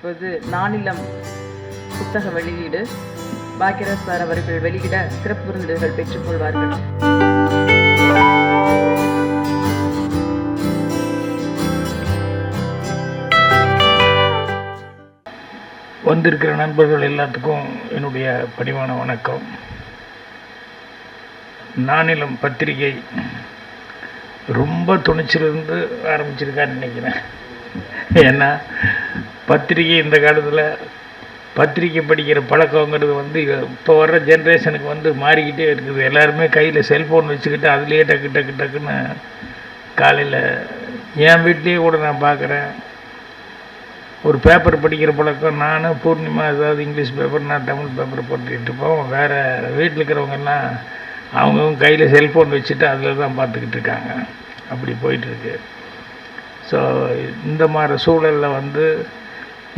இப்போது நானிலம் புத்தக வெளியீடு பாக்கியராஜ் சார் அவர்கள் வெளியிட சிறப்பு விருந்தினர்கள் பெற்றுக்கொள்வார்கள். வந்திருக்கிற நண்பர்கள் எல்லாத்துக்கும் என்னுடைய பணிவான வணக்கம். நானிலம் பத்திரிகை ரொம்ப துணிச்சிலிருந்து ஆரம்பிச்சிருக்கான்னு நினைக்கிறேன். ஏன்னா பத்திரிகை இந்த காலத்தில் பத்திரிக்கை படிக்கிற பழக்கங்கிறது இப்போ வர்ற ஜென்ரேஷனுக்கு மாறிக்கிட்டே இருக்குது. எல்லாருமே கையில் செல்ஃபோன் வச்சுக்கிட்டு அதுலேயே டக்குன்னு காலையில் என் வீட்லேயே கூட நான் பார்க்குறேன். ஒரு பேப்பர் படிக்கிற பழக்கம் நான் பூர்ணிமா ஏதாவது இங்கிலீஷ் பேப்பர், நான் தமிழ் பேப்பர் போட்டுக்கிட்டு இருப்போம். வேறு வீட்டில் இருக்கிறவங்கெல்லாம் அவங்கவுங்க கையில் செல்ஃபோன் வச்சுட்டு அதில் தான் பார்த்துக்கிட்டு இருக்காங்க. அப்படி போயிட்டுருக்கு. ஸோ இந்த மாதிரி சூழலில்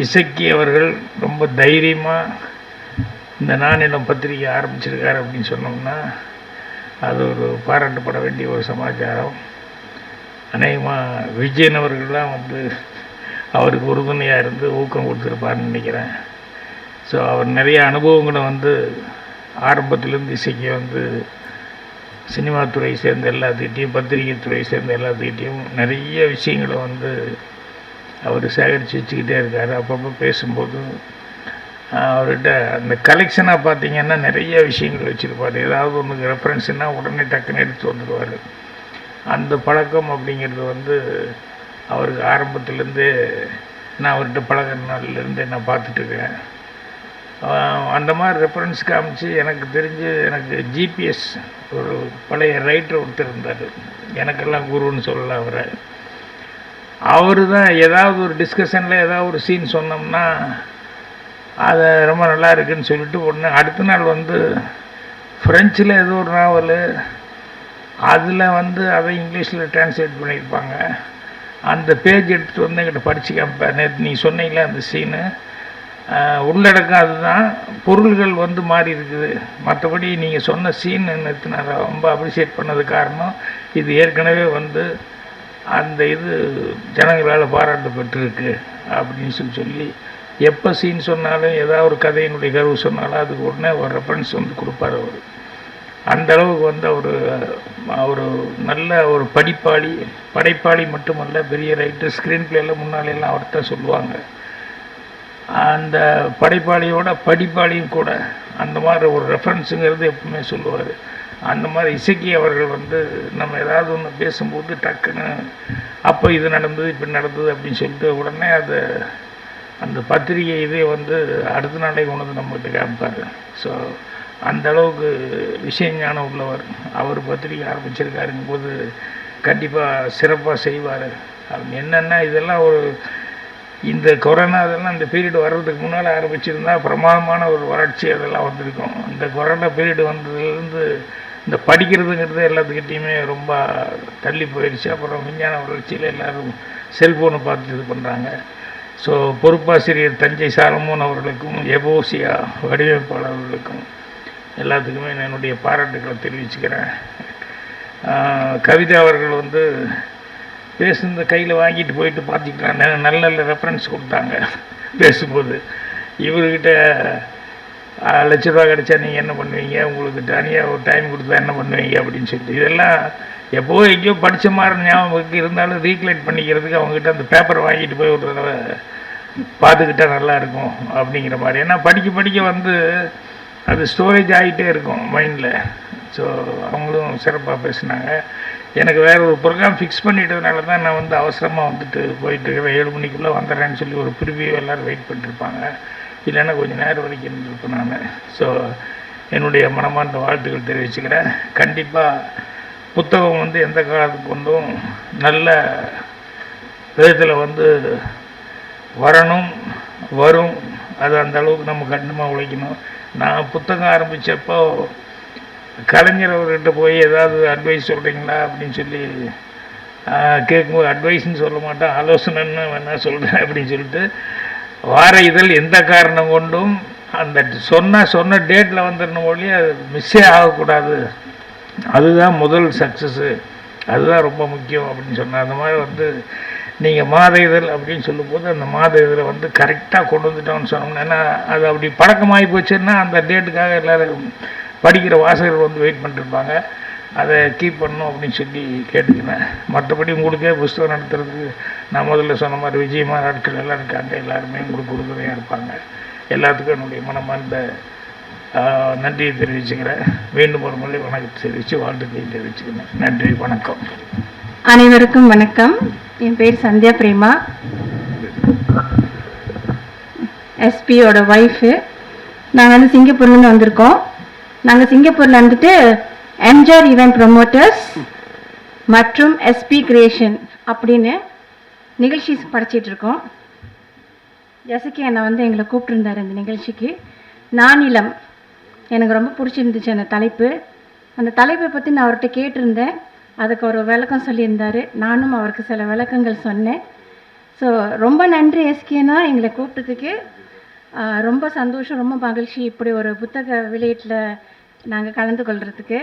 இசக்கி அவர்கள் ரொம்ப தைரியமாக இந்த நானிலம் பத்திரிகை ஆரம்பிச்சிருக்காரு அப்படின்னு சொன்னோம்னா அது ஒரு பாராட்டப்பட வேண்டிய ஒரு சமாச்சாரம். அநேகமாக விஜயன் அவர்கள்லாம் அவருக்கு உறுதுணையாக இருந்து ஊக்கம் கொடுத்துருப்பாருன்னு நினைக்கிறேன். ஸோ அவர் நிறைய அனுபவங்களை ஆரம்பத்திலேருந்து இசைக்கு சினிமா துறை சேர்ந்த எல்லாத்துக்கிட்டையும், பத்திரிகை துறை சேர்ந்த எல்லாத்துக்கிட்டையும் நிறைய விஷயங்களை அவர் சேகரித்து வச்சுக்கிட்டே இருக்கார். அப்பப்போ பேசும்போது அவர்கிட்ட அந்த கலெக்ஷனாக பார்த்திங்கன்னா நிறைய விஷயங்கள் வச்சுருப்பார். ஏதாவது ஒன்றுக்கு ரெஃபரன்ஸ்னால் உடனே டக்குன்னு எடுத்து வந்துடுவார். அந்த பழக்கம் அப்படிங்கிறது அவருக்கு ஆரம்பத்துலேருந்தே நான் அவர்கிட்ட பழகிற நாள்லேருந்தே நான் பார்த்துட்ருக்கேன். அந்த மாதிரி ரெஃபரன்ஸ் காமிச்சு எனக்கு தெரிஞ்சு எனக்கு ஜிபிஎஸ் ஒரு பழைய ரைட்டர் ஒருத்தர் இருந்தார். எனக்கெல்லாம் குருன்னு சொல்லலாம் அவரை. அவர் தான் ஏதாவது ஒரு டிஸ்கஷனில் ஏதாவது ஒரு சீன் சொன்னோம்னா அதை ரொம்ப நல்லா இருக்குதுன்னு சொல்லிட்டு உடனே அடுத்த நாள் ஃப்ரெஞ்சில் ஏதோ ஒரு நாவல் அதில் அதை இங்கிலீஷில் டிரான்ஸ்லேட் பண்ணியிருப்பாங்க. அந்த பேஜ் எடுத்துகிட்டு என்கிட்ட படித்து காமிப்பேன். நேற்று நீ சொன்னீங்களே அந்த சீனு உள்ளடக்கம் அதுதான், பொருள்கள் மாறி இருக்குது. மற்றபடி நீங்கள் சொன்ன சீன் நேற்று நான் ரொம்ப அப்ரிஷியேட் பண்ணது காரணம் இது ஏற்கனவே அந்த ஜனங்களால் பாராட்டு பெற்றிருக்கு அப்படின்னு சொல்லி எப்போ சீன் சொன்னாலும் ஏதாவது ஒரு கதையினுடைய கருவு சொன்னாலும் அதுக்கு உடனே ஒரு ரெஃபரன்ஸ் கொடுப்பார் அவர். அந்த அளவுக்கு அவர் நல்ல ஒரு படைப்பாளி மட்டுமல்ல, பெரிய ரைட்டர். ஸ்க்ரீன் பிளேயில் முன்னாலெல்லாம் அவர்கிட்ட சொல்லுவாங்க. அந்த படைப்பாளியோட படிப்பாளியும் கூட அந்த மாதிரி ஒரு ரெஃபரன்ஸுங்கிறது எப்பவுமே சொல்லுவார். அந்த மாதிரி இசக்கி அவர்கள் நம்ம ஏதாவது ஒன்று பேசும்போது டக்குன்னு அப்போ இது நடந்தது இப்படி நடந்தது அப்படின்னு சொல்லிட்டு உடனே அந்த பத்திரிகை அடுத்த நாளே கொண்டு நம்மகிட்ட காமிப்பார். ஸோ அந்த அளவுக்கு விஷயஞானம் உள்ளவர். அவர் பத்திரிகை ஆரம்பிச்சிருக்காருங்கும் போது கண்டிப்பாக சிறப்பாக செய்வார். என்னென்னா இதெல்லாம் இந்த கொரோனா அதெல்லாம் இந்த பீரியட் வர்றதுக்கு முன்னால் ஆரம்பிச்சிருந்தா பிரமாதமான ஒரு வறட்சி அதெல்லாம் வந்திருக்கும். இந்த கொரோனா பீரியட் வந்ததுலேருந்து இந்த படிக்கிறதுங்கிறது எல்லாத்துக்கிட்டையுமே ரொம்ப தள்ளி போயிடுச்சு. அப்புறம் விஞ்ஞான வளர்ச்சியில் எல்லோரும் செல்ஃபோனை பார்த்து இது பண்ணுறாங்க. ஸோ பொறுப்பாசிரியர் தஞ்சை சாலமோன் அவர்களுக்கும், எபோசியா வடிவமைப்பாளர்களுக்கும் எல்லாத்துக்குமே என்னுடைய பாராட்டுக்களை தெரிவிச்சுக்கிறேன். கவிதா அவர்கள் பேசுந்த கையில் வாங்கிட்டு போயிட்டு பார்த்துக்கலாம், நல்ல ரெஃபரன்ஸ் கொடுத்தாங்க பேசும்போது. இவர்கிட்ட ₹1,00,000 கிடச்சா நீங்கள் என்ன பண்ணுவீங்க, உங்களுக்கு தனியாக ஒரு டைம் கொடுத்தா என்ன பண்ணுவீங்க அப்படின்னு சொல்லிட்டு இதெல்லாம் எப்போ எங்கேயோ படித்த மாதிரி ஞாபகம் இருந்தாலும் ரீக்லேட் பண்ணிக்கிறதுக்கு அவங்ககிட்ட அந்த பேப்பரை வாங்கிட்டு போய் ஒரு தடவை பார்த்துக்கிட்டால் நல்லாயிருக்கும் அப்படிங்கிற மாதிரி. ஏன்னா படிக்க அது ஸ்டோரேஜ் ஆகிட்டே இருக்கும் மைண்டில். ஸோ அவங்களும் சிறப்பாக பேசினாங்க. எனக்கு வேறு ஒரு ப்ரோக்ராம் ஃபிக்ஸ் பண்ணிட்டதுனால தான் நான் அவசரமாக போயிட்டுருக்கிறேன். 7 மணிக்குள்ளே வந்துடுறேன்னு சொல்லி ஒரு ப்ரிவியூ எல்லோரும் வெயிட் பண்ணிட்டுருப்பாங்க. இல்லைன்னா கொஞ்சம் நேரம் வரைக்கும் இருந்திருப்பேன் நான். ஸோ என்னுடைய மனமார்ந்த வாழ்த்துக்கள் தெரிவிச்சுக்கிறேன். கண்டிப்பாக புத்தகம் எந்த காலத்துக்கு நல்ல விதத்தில் வரும். அது அந்த அளவுக்கு நம்ம கண்டிப்பாக உழைக்கணும். நான் புத்தகம் ஆரம்பித்தப்போ கலைஞர் அவர்கிட்ட போய் ஏதாவது அட்வைஸ் சொல்கிறீங்களா அப்படின்னு சொல்லி கேட்கும்போது அட்வைஸ்ன்னு சொல்ல மாட்டேன், ஆலோசனைன்னு வேணால் சொல்கிறேன் அப்படின்னு சொல்லிட்டு வார இதழ் எந்த காரணம் கொண்டும் அந்த சொன்ன டேட்டில் வந்துடணும் ஒழிய அது மிஸ்ஸே ஆகக்கூடாது. அதுதான் முதல் சக்ஸஸ்ஸு, அதுதான் ரொம்ப முக்கியம் அப்படின்னு சொன்னேன். அந்த மாதிரி நீங்கள் மாத இதழ் அப்படின்னு சொல்லும்போது அந்த மாத இதழை வந்து கரெக்டாக கொண்டு வந்துட்டோம்னு சொன்னோம்னா, ஏன்னா அது அப்படி பழக்கமாகி போச்சுன்னா அந்த டேட்டுக்காக எல்லோரும் படிக்கிற வாசகர்கள் வந்து வெயிட் பண்ணிருப்பாங்க. அதை கீப் பண்ணணும் அப்படின்னு சொல்லி கேட்டுக்கினேன். மற்றபடி உங்களுக்கே புஸ்தகம் நடத்துறதுக்கு நான் முதல்ல சொன்ன மாதிரி விஜயமா ஆட்கள் எல்லாம் இருக்காங்க, எல்லாருமே உங்களுக்கு உறுதுணையாக இருப்பாங்க. எல்லாத்துக்கும் என்னுடைய மனமார்ந்த நன்றியை தெரிவிச்சுக்கிறேன். மீண்டும் ஒரு முறை வணக்கத்தை தெரிவித்து வாழ்த்துக்களை தெரிவிச்சுக்கிறேன். நன்றி, வணக்கம். அனைவருக்கும் வணக்கம். என் பேர் சந்தியா பிரேமா, எஸ்பியோட ஒய்ஃபு. நாங்கள் வந்து சிங்கப்பூர்லேருந்து வந்திருக்கோம். நாங்கள் சிங்கப்பூரில் வந்துட்டு எம்ஜிஆர் ஈவென்ட் ப்ரொமோட்டர்ஸ் மற்றும் எஸ்பி கிரியேஷன் அப்படின்னு நிகழ்ச்சி படைச்சிட்ருக்கோம். ஜெசிகா அண்ணா வந்து எங்களை கூப்பிட்டுருந்தார் இந்த நிகழ்ச்சிக்கு. நானிலம் எனக்கு ரொம்ப பிடிச்சிருந்துச்சு அந்த தலைப்பு. அந்த தலைப்பை பற்றி நான் அவர்கிட்ட கேட்டிருந்தேன். அதுக்கு ஒரு விளக்கம் சொல்லியிருந்தார். நானும் அவருக்கு சில விளக்கங்கள் சொன்னேன். ஸோ ரொம்ப நன்றி எஸ்கேனா எங்களை கூப்பிட்டதுக்கு. ரொம்ப சந்தோஷம், ரொம்ப மகிழ்ச்சி இப்படி ஒரு புத்தக வெளியீட்டில் நாங்கள் கலந்து கொள்கிறதுக்கு.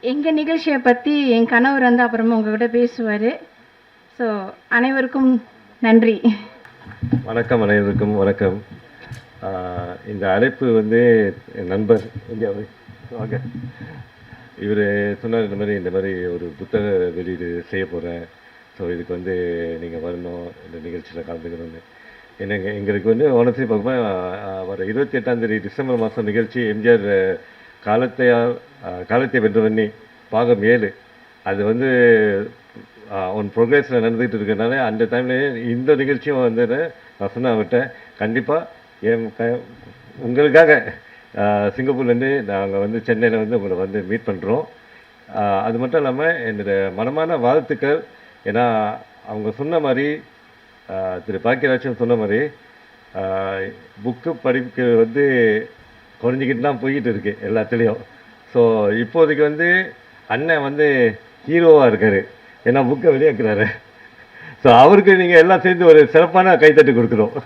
எங்கள் நிகழ்ச்சியை பற்றி என் கணவர் வந்து அப்புறமா உங்கள்கிட்ட பேசுவார். ஸோ அனைவருக்கும் நன்றி. வணக்கம். அனைவருக்கும் வணக்கம். இந்த அழைப்பு வந்து என் நண்பர் வாங்க, இவர் சொன்னார் இந்த மாதிரி ஒரு புத்தக வெளியீடு செய்ய போகிறேன், ஸோ இதுக்கு வந்து நீங்கள் வரணும், இந்த நிகழ்ச்சியில் கலந்துக்கணும்னு. எங்களுக்கு வந்து honestly பார்க்கும்போது வர 28ஆம் டிசம்பர் மாதம் நிகழ்ச்சி எம்ஜிஆர் காலத்தை வென்றவண்ணி பாகம் 7 அது வந்து ஒன் ப்ரோக்ரஸில் நடந்துகிட்டு இருக்கிறதுனால அந்த டைம்லேயே இந்த நிகழ்ச்சியும் வந்து நான் சொன்னேன் அவர்கிட்ட, கண்டிப்பாக உங்களுக்காக சிங்கப்பூர்லேருந்து நாங்கள் வந்து சென்னையில் வந்து உங்களை வந்து மீட் பண்ணுறோம். அது மட்டும் இல்லாமல் என்னுடைய மனமான வாழ்த்துக்கள். ஏன்னா அவங்க சொன்ன மாதிரி திரு பாக்கியராஜன் சொன்ன மாதிரி புக்கு படிப்பு வந்து குறைஞ்சிக்கிட்டு தான் போய்கிட்டு இருக்கு எல்லாத்துலேயும். ஸோ இப்போதைக்கு வந்து அண்ணன் வந்து ஹீரோவாக இருக்கார், ஏன்னா புக்கை வெளியாக்குறாரு. ஸோ அவருக்கு நீங்கள் எல்லாம் சேர்ந்து ஒரு சிறப்பான கைத்தட்டு கொடுக்குறோம்.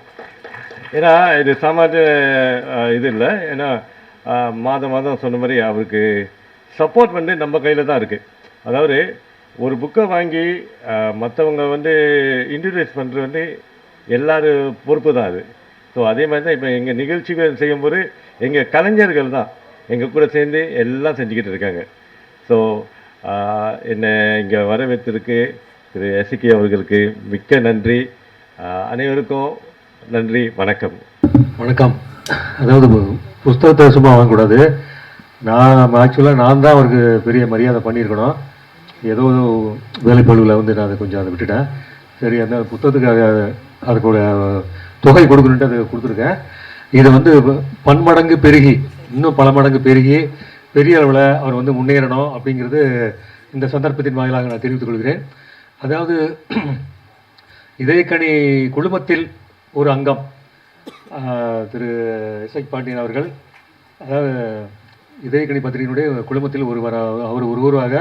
ஏன்னா இது சாமானிய இது இல்லை, ஏன்னா மாதம் சொன்ன மாதிரி அவருக்கு சப்போர்ட் வந்து நம்ம கையில் தான் இருக்குது. அதாவது ஒரு புக்கை வாங்கி மற்றவங்க வந்து இன்ட்ரடியூஸ் பண்ணுறது வந்து எல்லோரும் பொறுப்பு தான் அது. ஸோ அதே மாதிரி தான் இப்போ எங்கள் நிகழ்ச்சிகள் செய்யும்போது எங்கள் கலைஞர்கள் தான் எங்கள் கூட சேர்ந்து எல்லாம் செஞ்சுக்கிட்டு இருக்காங்க. ஸோ என்னை இங்கே வரவேற்றிருக்கு திரு எஸ்கே அவர்களுக்கு மிக்க நன்றி. அனைவருக்கும் நன்றி, வணக்கம். வணக்கம். அதாவது புஸ்தகத்தை சும்மா வாங்கக்கூடாது. ஆக்சுவலாக நான் தான் அவருக்கு பெரிய மரியாதை பண்ணியிருக்கணும். ஏதோ வேலைப்பழுவில் வந்து நான் அதை கொஞ்சம் அதை விட்டுட்டேன். சரி, அந்த புத்தகத்துக்கு அதுக்கூட தொகை கொடுக்கணுன்ட்டு அதை கொடுத்துருக்கேன். இதை வந்து பன்மடங்கு பெருகி இன்னும் பல மடங்கு பெருகி பெரிய அளவில் அவர் வந்து முன்னேறணும் அப்படிங்கிறது இந்த சந்தர்ப்பத்தின் வாயிலாக நான் தெரிவித்துக் கொள்கிறேன். அதாவது இதயக்கனி குழுமத்தில் ஒரு அங்கம் திரு இசைக் பாண்டியன் அவர்கள், அதாவது இதயக்கனி பத்திரிகையினுடைய குழுமத்தில் அவர் ஒருவராக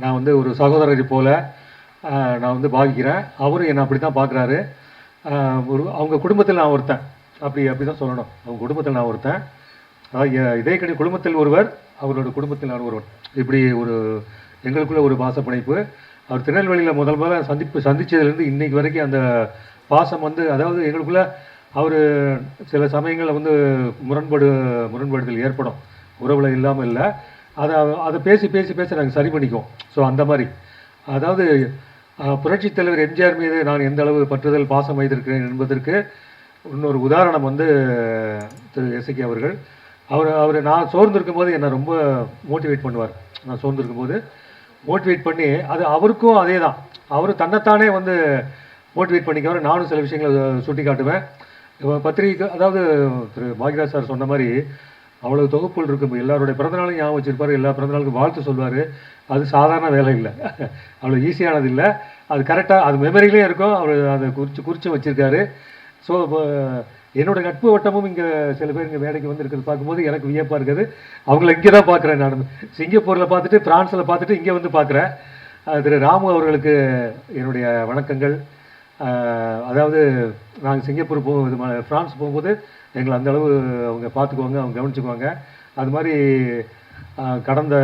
நான் வந்து ஒரு சகோதரரை போல நான் வந்து பாவிக்கிறேன். அவரும் என்னை அப்படி தான் பார்க்குறாரு. அவங்க குடும்பத்தில் நான் ஒருத்தன், அப்படி தான் சொல்லணும். அவங்க குடும்பத்தில் நான் ஒருத்தன். இதயக்கனி குழுமத்தில் ஒருவர், அவரோட குடும்பத்தில் நான் ஒருவன். இப்படி ஒரு எங்களுக்குள்ள ஒரு பாச பிணைப்பு. அவர் திருநெல்வேலியில் முதல்ல சந்தித்ததுலேருந்து இன்னைக்கு வரைக்கும் அந்த பாசம் வந்து, அதாவது எங்களுக்குள்ள அவர் சில சமயங்களில் வந்து முரண்பாடுதல் ஏற்படும், உறவில் இல்லாமல் இல்லை. அதை பேசி நாங்கள் சரி பண்ணிக்குவோம். ஸோ அந்த மாதிரி, அதாவது புரட்சித் தலைவர் எம்ஜிஆர் மீது நான் எந்த அளவு பற்றுதல் பாசம் வைத்திருக்கிறேன் என்பதற்கு இன்னொரு உதாரணம் வந்து திரு எஸ்கே அவர்கள். அவர் நான் சோர்ந்திருக்கும் போது என்னை ரொம்ப மோட்டிவேட் பண்ணுவார். நான் சோர்ந்திருக்கும் போது மோட்டிவேட் பண்ணி, அது அவருக்கும் அதே தான், அவர் தன்னைத்தானே வந்து மோட்டிவேட் பண்ணிக்கவர். நானும் சில விஷயங்களை சுட்டி காட்டுவேன். பத்திரிகை, அதாவது திரு பாக்யராஜ் சார் சொன்ன மாதிரி அவ்வளவு தொகுப்புகள் இருக்கும். எல்லாருடைய பிறந்தநாளும் ஞாபகம் வச்சிருப்பார், எல்லா பிறந்தநாளுக்கும் வாழ்த்து சொல்வார். அது சாதாரண வேலை இல்லை, அவ்வளோ ஈஸியானது இல்லை. அது கரெக்டாக அது மெமரியிலே இருக்கும். அவர் அதை குறித்து வச்சுருக்காரு. ஸோ என்னோடய நட்பு வட்டமும் இங்கே சில பேர் இங்கே வேலைக்கு வந்து இருக்கிறது பார்க்கும்போது எனக்கு வியப்பாக இருக்குது. அவங்கள இங்கே தான் பார்க்குறேன். நான் சிங்கப்பூரில் பார்த்துட்டு, பிரான்ஸில் பார்த்துட்டு இங்கே வந்து பார்க்குறேன். திரு ராமு அவர்களுக்கு என்னுடைய வணக்கங்கள். அதாவது நாங்கள் சிங்கப்பூர் ஃப்ரான்ஸ் போகும்போது எங்களை அந்தளவு அவங்க பார்த்துக்குவாங்க, அவங்க கவனிச்சுக்குவாங்க. அது மாதிரி கடந்த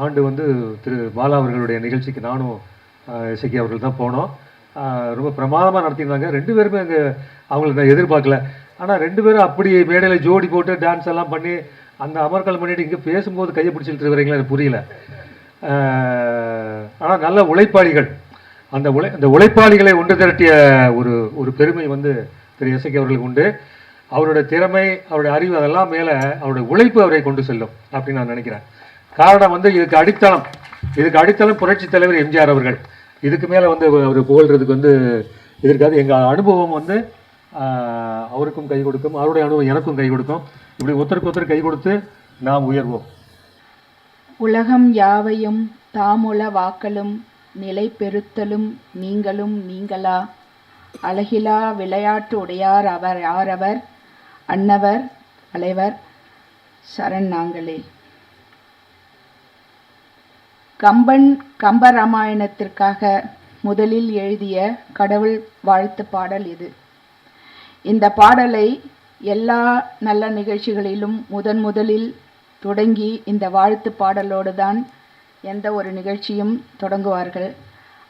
ஆண்டு வந்து திரு பாலா அவர்களுடைய நிகழ்ச்சிக்கு நானும் இசக்கி அவர்கள் தான் போனோம். ரொம்ப பிரமாதமாக நடத்தியிருந்தாங்க. 2 பேருமே அங்கே அவங்களை நான் எதிர்பார்க்கல. ஆனால் 2 பேரும் அப்படி மேடையில் ஜோடி போட்டு டான்ஸ் எல்லாம் பண்ணி அந்த அமர்க்கலம் பண்ணிட்டு இங்கே பேசும்போது கையை பிடிச்சிட்டு வரீங்களா எனக்கு புரியல. ஆனால் நல்ல உழைப்பாளிகள். அந்த உழைப்பாளிகளை ஒன்று திரட்டிய ஒரு பெருமை வந்து திரு இசக்கி அவர்களுக்கு உண்டு. அவருடைய திறமை, அவருடைய அறிவு அதெல்லாம் மேலே அவருடைய உழைப்பு அவரை கொண்டு செல்லும் அப்படின்னு நான் நினைக்கிறேன். காரணம் வந்து இதுக்கு அடித்தளம் புரட்சி தலைவர் எம்ஜிஆர் அவர்கள். இதுக்கு மேலே வந்து அவர் புகழ்கிறதுக்கு வந்து இதற்காக எங்கள் அனுபவம் வந்து அவருக்கும் கை கொடுக்கும், அவருடைய அனுபவம் எனக்கும் கை கொடுக்கும். இப்படி ஒருத்தருக்கு கை கொடுத்து நாம் உயர்வோம். உலகம் யாவையும் தாமுல வாக்களும் நிலை பெறுத்தலும் நீங்களும் நீங்களா அழகிலா விளையாட்டு உடையார் அவர் யாரவர் அன்னவர் அலைவர் சரண் நாங்களே. கம்பராமாயணத்திற்காக முதலில் எழுதிய கடவுள் வாழ்த்து பாடல் இது. இந்த பாடலை எல்லா நல்ல நிகழ்ச்சிகளிலும் முதலில் தொடங்கி இந்த வாழ்த்து பாடலோடு தான் எந்த ஒரு நிகழ்ச்சியும் தொடங்குவார்கள்.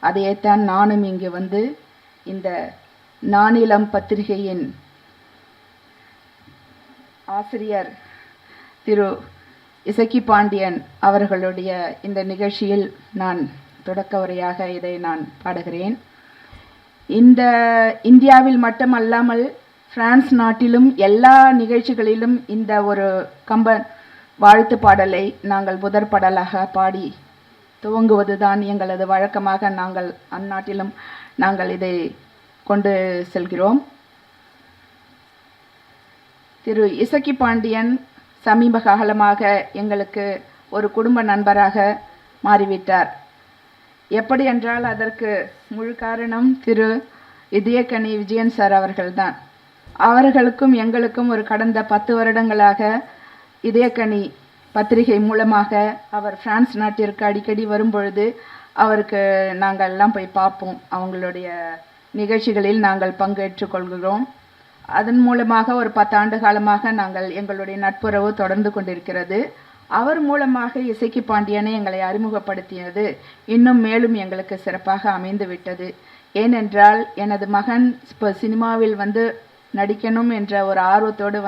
அதையேத்தான் நானும் இங்கு வந்து இந்த நானிலம் பத்திரிகையின் ஆசிரியர் திரு இசக்கி பாண்டியன் அவர்களுடைய இந்த நிகழ்ச்சியில் நான் தொடக்க உரையாக இதை நான் பாடுகிறேன். இந்த இந்தியாவில் மட்டுமல்லாமல் பிரான்ஸ் நாட்டிலும் எல்லா நிகழ்ச்சிகளிலும் இந்த ஒரு கம்பன் வாழ்த்து பாடலை நாங்கள் முதற் பாடலாக பாடி துவங்குவதுதான் எங்களது வழக்கமாக நாங்கள் அந்நாட்டிலும் நாங்கள் இதை கொண்டு செல்கிறோம். திரு இசக்கி பாண்டியன் சமீப காலமாக எங்களுக்கு ஒரு குடும்ப நண்பராக மாறிவிட்டார். எப்படி என்றால் அதற்கு முழு காரணம் திரு இதயக்கனி விஜயன் சார் அவர்கள்தான். அவர்களுக்கும் எங்களுக்கும் ஒரு கடந்த 10 வருடங்களாக இதயக்கனி பத்திரிகை மூலமாக அவர் பிரான்ஸ் நாட்டிற்கு அடிக்கடி வரும்பொழுது அவருக்கு நாங்கள் எல்லாம் போய் பார்ப்போம். அவங்களுடைய நிகழ்ச்சிகளில் நாங்கள் பங்கேற்றுக் கொள்கிறோம். அதன் மூலமாக ஒரு 10 ஆண்டு காலமாக நாங்கள் எங்களுடைய நட்புறவு தொடர்ந்து கொண்டிருக்கிறது. அவர் மூலமாக இசக்கி பாண்டியனை எங்களை அறிமுகப்படுத்தியது இன்னும் மேலும் எங்களுக்கு சிறப்பாக அமைந்து விட்டது. ஏனென்றால் எனது மகன் இப்போ சினிமாவில் வந்து நடிக்கணும் என்ற ஒரு ஆர்வத்தோடு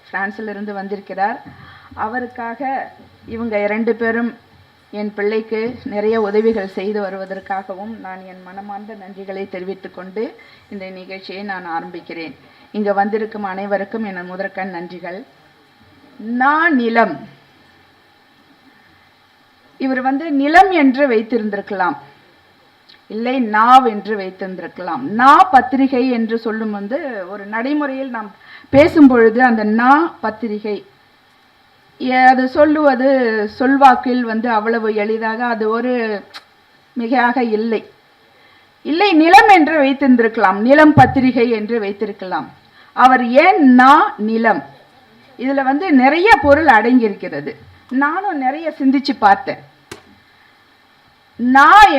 பிரான்சிலிருந்து வந்திருக்கிறார். அவருக்காக இவங்க 2 பேரும் என் பிள்ளைக்கு நிறைய உதவிகள் செய்து வருவதற்காகவும் நான் என் மனமார்ந்த நன்றிகளை தெரிவித்து கொண்டு இந்த நிகழ்ச்சியை நான் ஆரம்பிக்கிறேன். இங்கே வந்திருக்கும் அனைவருக்கும் என் முதற்கண் நன்றிகள். நிலம், இவர் வந்து நிலம் என்று வைத்திருந்திருக்கலாம், இல்லை நாவ் என்று வைத்திருந்திருக்கலாம். பத்திரிகை என்று சொல்லும் வந்து ஒரு நடைமுறையில் நாம் பேசும் பொழுது அந்த பத்திரிகை அது சொல்லுவது சொல்வாக்கில் வந்து அவ்வளவு எளிதாக அது ஒரு மிகையாக இல்லை. நிலம் என்று வைத்திருந்திருக்கலாம், நிலம் பத்திரிகை என்று வைத்திருக்கலாம். அவர் ஏன் நிலம், இதுல வந்து நிறைய பொருள் அடங்கியிருக்கிறது. நானும் நிறைய சிந்திச்சு பார்த்தேன்.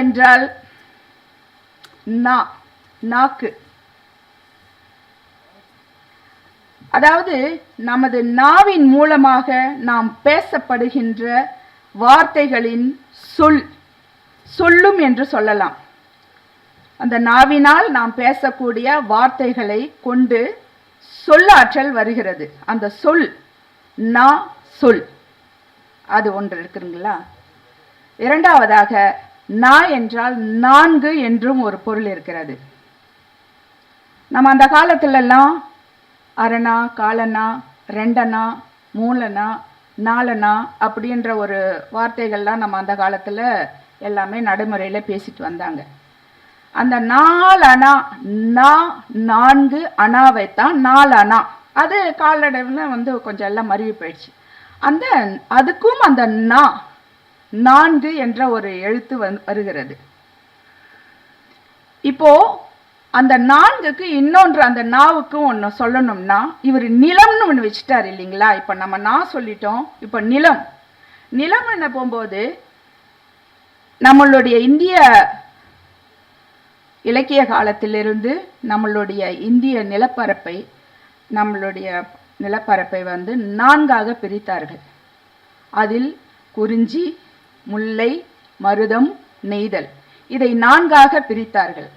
என்றால் நாக்கு, அதாவது நமது நாவின் மூலமாக நாம் பேசப்படுகின்ற வார்த்தைகளின் சொல்லும் என்று சொல்லலாம். அந்த நாவினால் நாம் பேசக்கூடிய வார்த்தைகளை கொண்டு சொல்லாற்றல் வருகிறது. அந்த சொல் அது ஒன்று இருக்குங்களா. இரண்டாவதாக என்றால் 4 என்றும் ஒரு பொருள் இருக்கிறது. நம்ம அந்த காலத்திலெல்லாம் அரணா, காலனா, 2 அணா, 3 அணா, 4 அணா அப்படின்ற ஒரு வார்த்தைகள்லாம் நம்ம அந்த காலத்தில் எல்லாமே நடைமுறையில் பேசிட்டு வந்தாங்க. அந்த 4 அணா 4 அணாவைத்தான் 4 அணா. அது காலடைவில் வந்து கொஞ்சம் எல்லாம் மருவி போயிடுச்சு. அதுக்கும் அந்த 4 என்ற ஒரு எழுத்து வருகிறது. இப்போ அந்த 4க்கு இன்னொன்று, அந்த நாவுக்கும் ஒன்று சொல்லணும்னா இவர் நிலம்னு ஒன்று வச்சுட்டார் இல்லைங்களா. இப்போ நம்ம சொல்லிட்டோம். இப்போ நிலம் என்ன போகும்போது நம்மளுடைய இந்திய இலக்கிய காலத்திலிருந்து நம்மளுடைய இந்திய நிலப்பரப்பை வந்து 4ஆக பிரித்தார்கள். அதில் குறிஞ்சி, முல்லை, மருதம், நெய்தல் இதை 4ஆக பிரித்தார்கள்.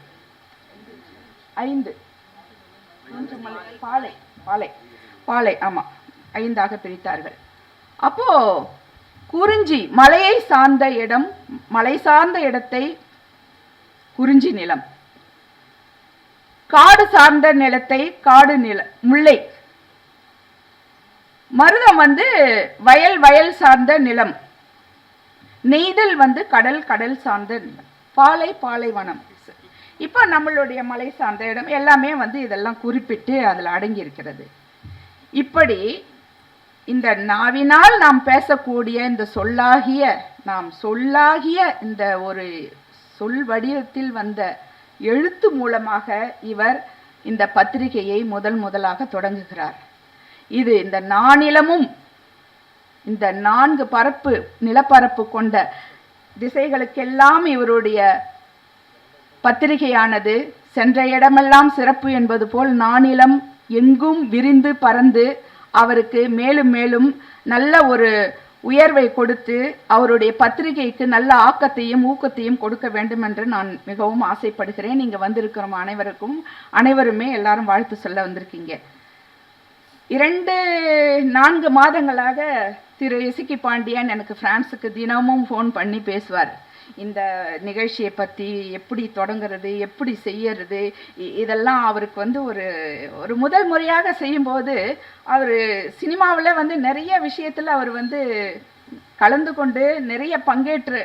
5 பாலை ஆமா 5ஆக பிரித்தார்கள். அப்போ குறிஞ்சி மலையை சார்ந்த இடம், மலை சார்ந்த இடத்தை குறிஞ்சி நிலம், காடு சார்ந்த நிலத்தை காடு முல்லை, மருதம் வயல் சார்ந்த நிலம், நெய்தல் கடல் சார்ந்த நிலம், பாலைவனம். இப்போ நம்மளுடைய மலை சார்ந்த இடம் எல்லாமே இதெல்லாம் குறிப்பிட்டு அதில் அடங்கி இருக்கிறது. இப்படி இந்த நாவினால் நாம் பேசக்கூடிய இந்த சொல்லாகிய இந்த ஒரு சொல் வடிவத்தில் வந்த எழுத்து மூலமாக இவர் இந்த பத்திரிகையை முதலாக தொடங்குகிறார். இது இந்த நானிலமும் இந்த 4 நிலப்பரப்பு கொண்ட திசைகளுக்கெல்லாம் இவருடைய பத்திரிகையானது சென்ற இடமெல்லாம் சிறப்பு என்பது போல் நானிலம் எங்கும் விரிந்து பறந்து அவருக்கு மேலும் மேலும் நல்ல ஒரு உயர்வை கொடுத்து அவருடைய பத்திரிகைக்கு நல்ல ஆக்கத்தையும் ஊக்கத்தையும் கொடுக்க வேண்டும் என்று நான் மிகவும் ஆசைப்படுகிறேன். இங்கே வந்திருக்கிறோம் அனைவருமே எல்லாரும் வாழ்த்து சொல்ல வந்திருக்கீங்க. 2-4 மாதங்களாக திரு இசக்கி பாண்டியன் எனக்கு பிரான்ஸுக்கு தினமும் ஃபோன் பண்ணி பேசுவார். இந்த நிகழ்ச்சியை பற்றி எப்படி தொடங்குறது, எப்படி செய்யறது, இதெல்லாம் அவருக்கு ஒரு முதல் முறையாக செய்யும்போது அவர் சினிமாவில் நிறைய விஷயத்தில் அவர் கலந்து கொண்டு நிறைய பங்கேற்று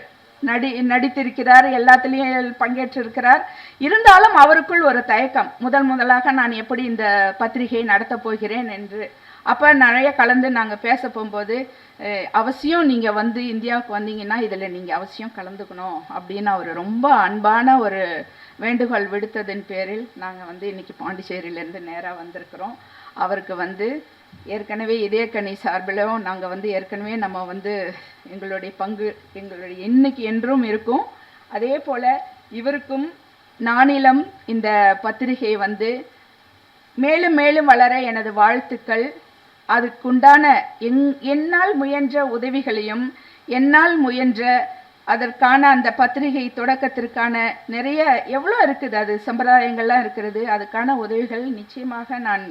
நடித்திருக்கிறார், எல்லாத்துலேயும் பங்கேற்றிருக்கிறார். இருந்தாலும் அவருக்குள் ஒரு தயக்கம், முதலாக நான் எப்படி இந்த பத்திரிகையை நடத்தப் போகிறேன் என்று. அப்போ நிறைய கலந்து நாங்கள் பேச போகும்போது அவசியம் நீங்கள் இந்தியாவுக்கு வந்தீங்கன்னா இதில் நீங்கள் அவசியம் கலந்துக்கணும் அப்படின்னு அவர் ரொம்ப அன்பான ஒரு வேண்டுகோள் விடுத்ததின் பேரில் நாங்கள் இன்றைக்கி பாண்டிச்சேரியிலேருந்து நேராக வந்திருக்கிறோம். அவருக்கு ஏற்கனவே இதயக்கனி சார்பிலும் நாங்கள் ஏற்கனவே நம்ம எங்களுடைய பங்கு எங்களுடைய இன்னைக்கு என்றும் இருக்கும். அதே போல் இவருக்கும் நானிலம் இந்த பத்திரிகை மேலும் மேலும் வளர எனது வாழ்த்துக்கள். அதுக்குண்டான என்னால் முயன்ற உதவிகளையும் என்னால் முயன்ற அதற்கான அந்த பத்திரிகை தொடக்கத்திற்கான நிறைய எவ்வளோ இருக்குது, அது சம்பிரதாயங்கள்லாம் இருக்கிறது, அதுக்கான உதவிகள் நிச்சயமாக நான்